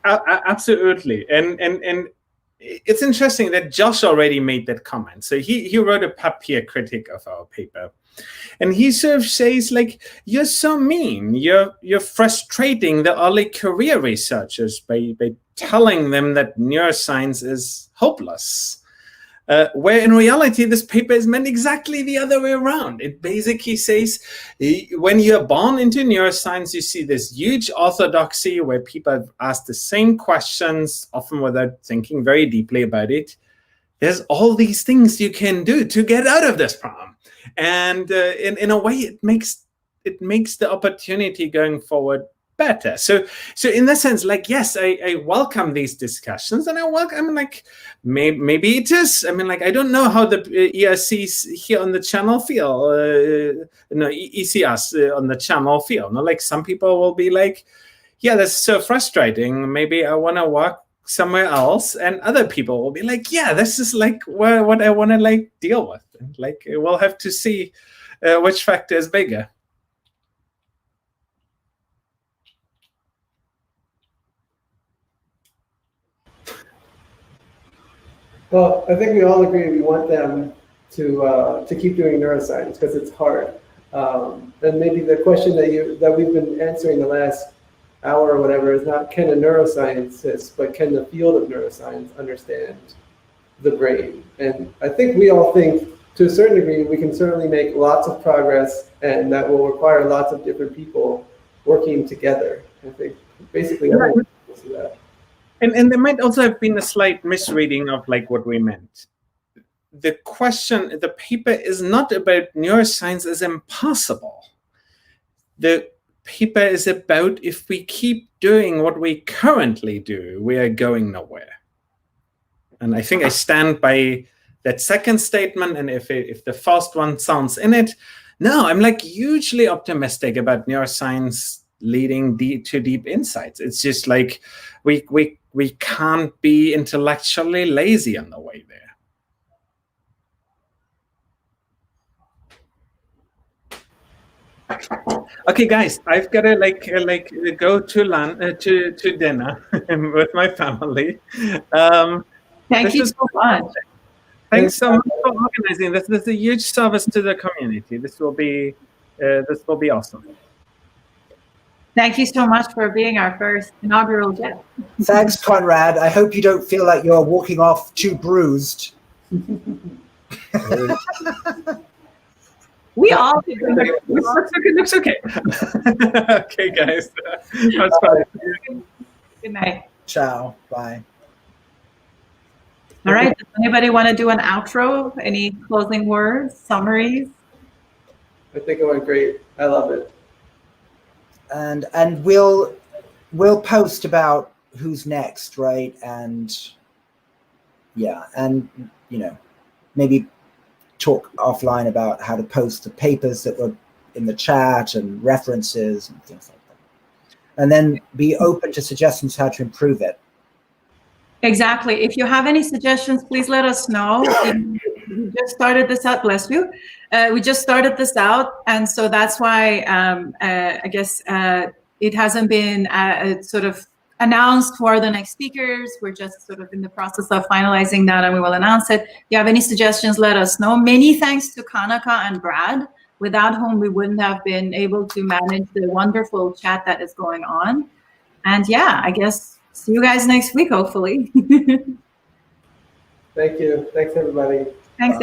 Absolutely, and it's interesting that Josh already made that comment. So he wrote a papier critique of our paper, and he sort of says, like, you're so mean. You're frustrating the early career researchers by telling them that neuroscience is hopeless. Where in reality, this paper is meant exactly the other way around. It basically says, when you're born into neuroscience, you see this huge orthodoxy where people have asked the same questions, often without thinking very deeply about it. There's all these things you can do to get out of this problem. And in a way, it makes the opportunity going forward better. So in that sense, like, yes, I welcome these discussions, and like, maybe it is. I mean, like, I don't know how the ERCs here on the channel feel, ECRs on the channel feel. No, like, some people will be like, yeah, that's so frustrating. Maybe I want to work somewhere else, and other people will be like, yeah, this is like what I want to like deal with. And like, we'll have to see which factor is bigger. Well, I think we all agree we want them to keep doing neuroscience because it's hard. And maybe the question that we've been answering the last hour or whatever is not can a neuroscientist, but can the field of neuroscience understand the brain? And I think we all think, to a certain degree, we can certainly make lots of progress, and that will require lots of different people working together. I think basically everyone will see that. And there might also have been a slight misreading of like what we meant. The question, the paper is not about neuroscience is impossible. The paper is about if we keep doing what we currently do, we are going nowhere. And I think I stand by that second statement. And if the first one sounds in it, no, I'm like hugely optimistic about neuroscience leading to deep insights. It's just like we can't be intellectually lazy on the way there. Okay, guys, I've got to go to lunch to dinner with my family. Thank you so much. Thanks so much for organizing this. This is a huge service to the community. This will be awesome. Thank you so much for being our first inaugural guest. Thanks, Konrad. I hope you don't feel like you're walking off too bruised. We all do. Looks okay. Okay, guys. That's fine. Good night. Ciao. Bye. All right. Does anybody want to do an outro? Any closing words, summaries? I think it went great. I love it. And we'll post about who's next, right? And yeah, and maybe talk offline about how to post the papers that were in the chat and references and things like that. and then be open to suggestions how to improve it. Exactly. If you have any suggestions, please let us know. We just started this out, bless you. We just started this out, and so that's why I guess it hasn't been sort of announced for the next speakers. We're just sort of in the process of finalizing that, and we will announce it. If you have any suggestions, let us know. Many thanks to Kanaka and Brad, without whom we wouldn't have been able to manage the wonderful chat that is going on. And yeah, I guess see you guys next week, hopefully. Thank you. Thanks, everybody.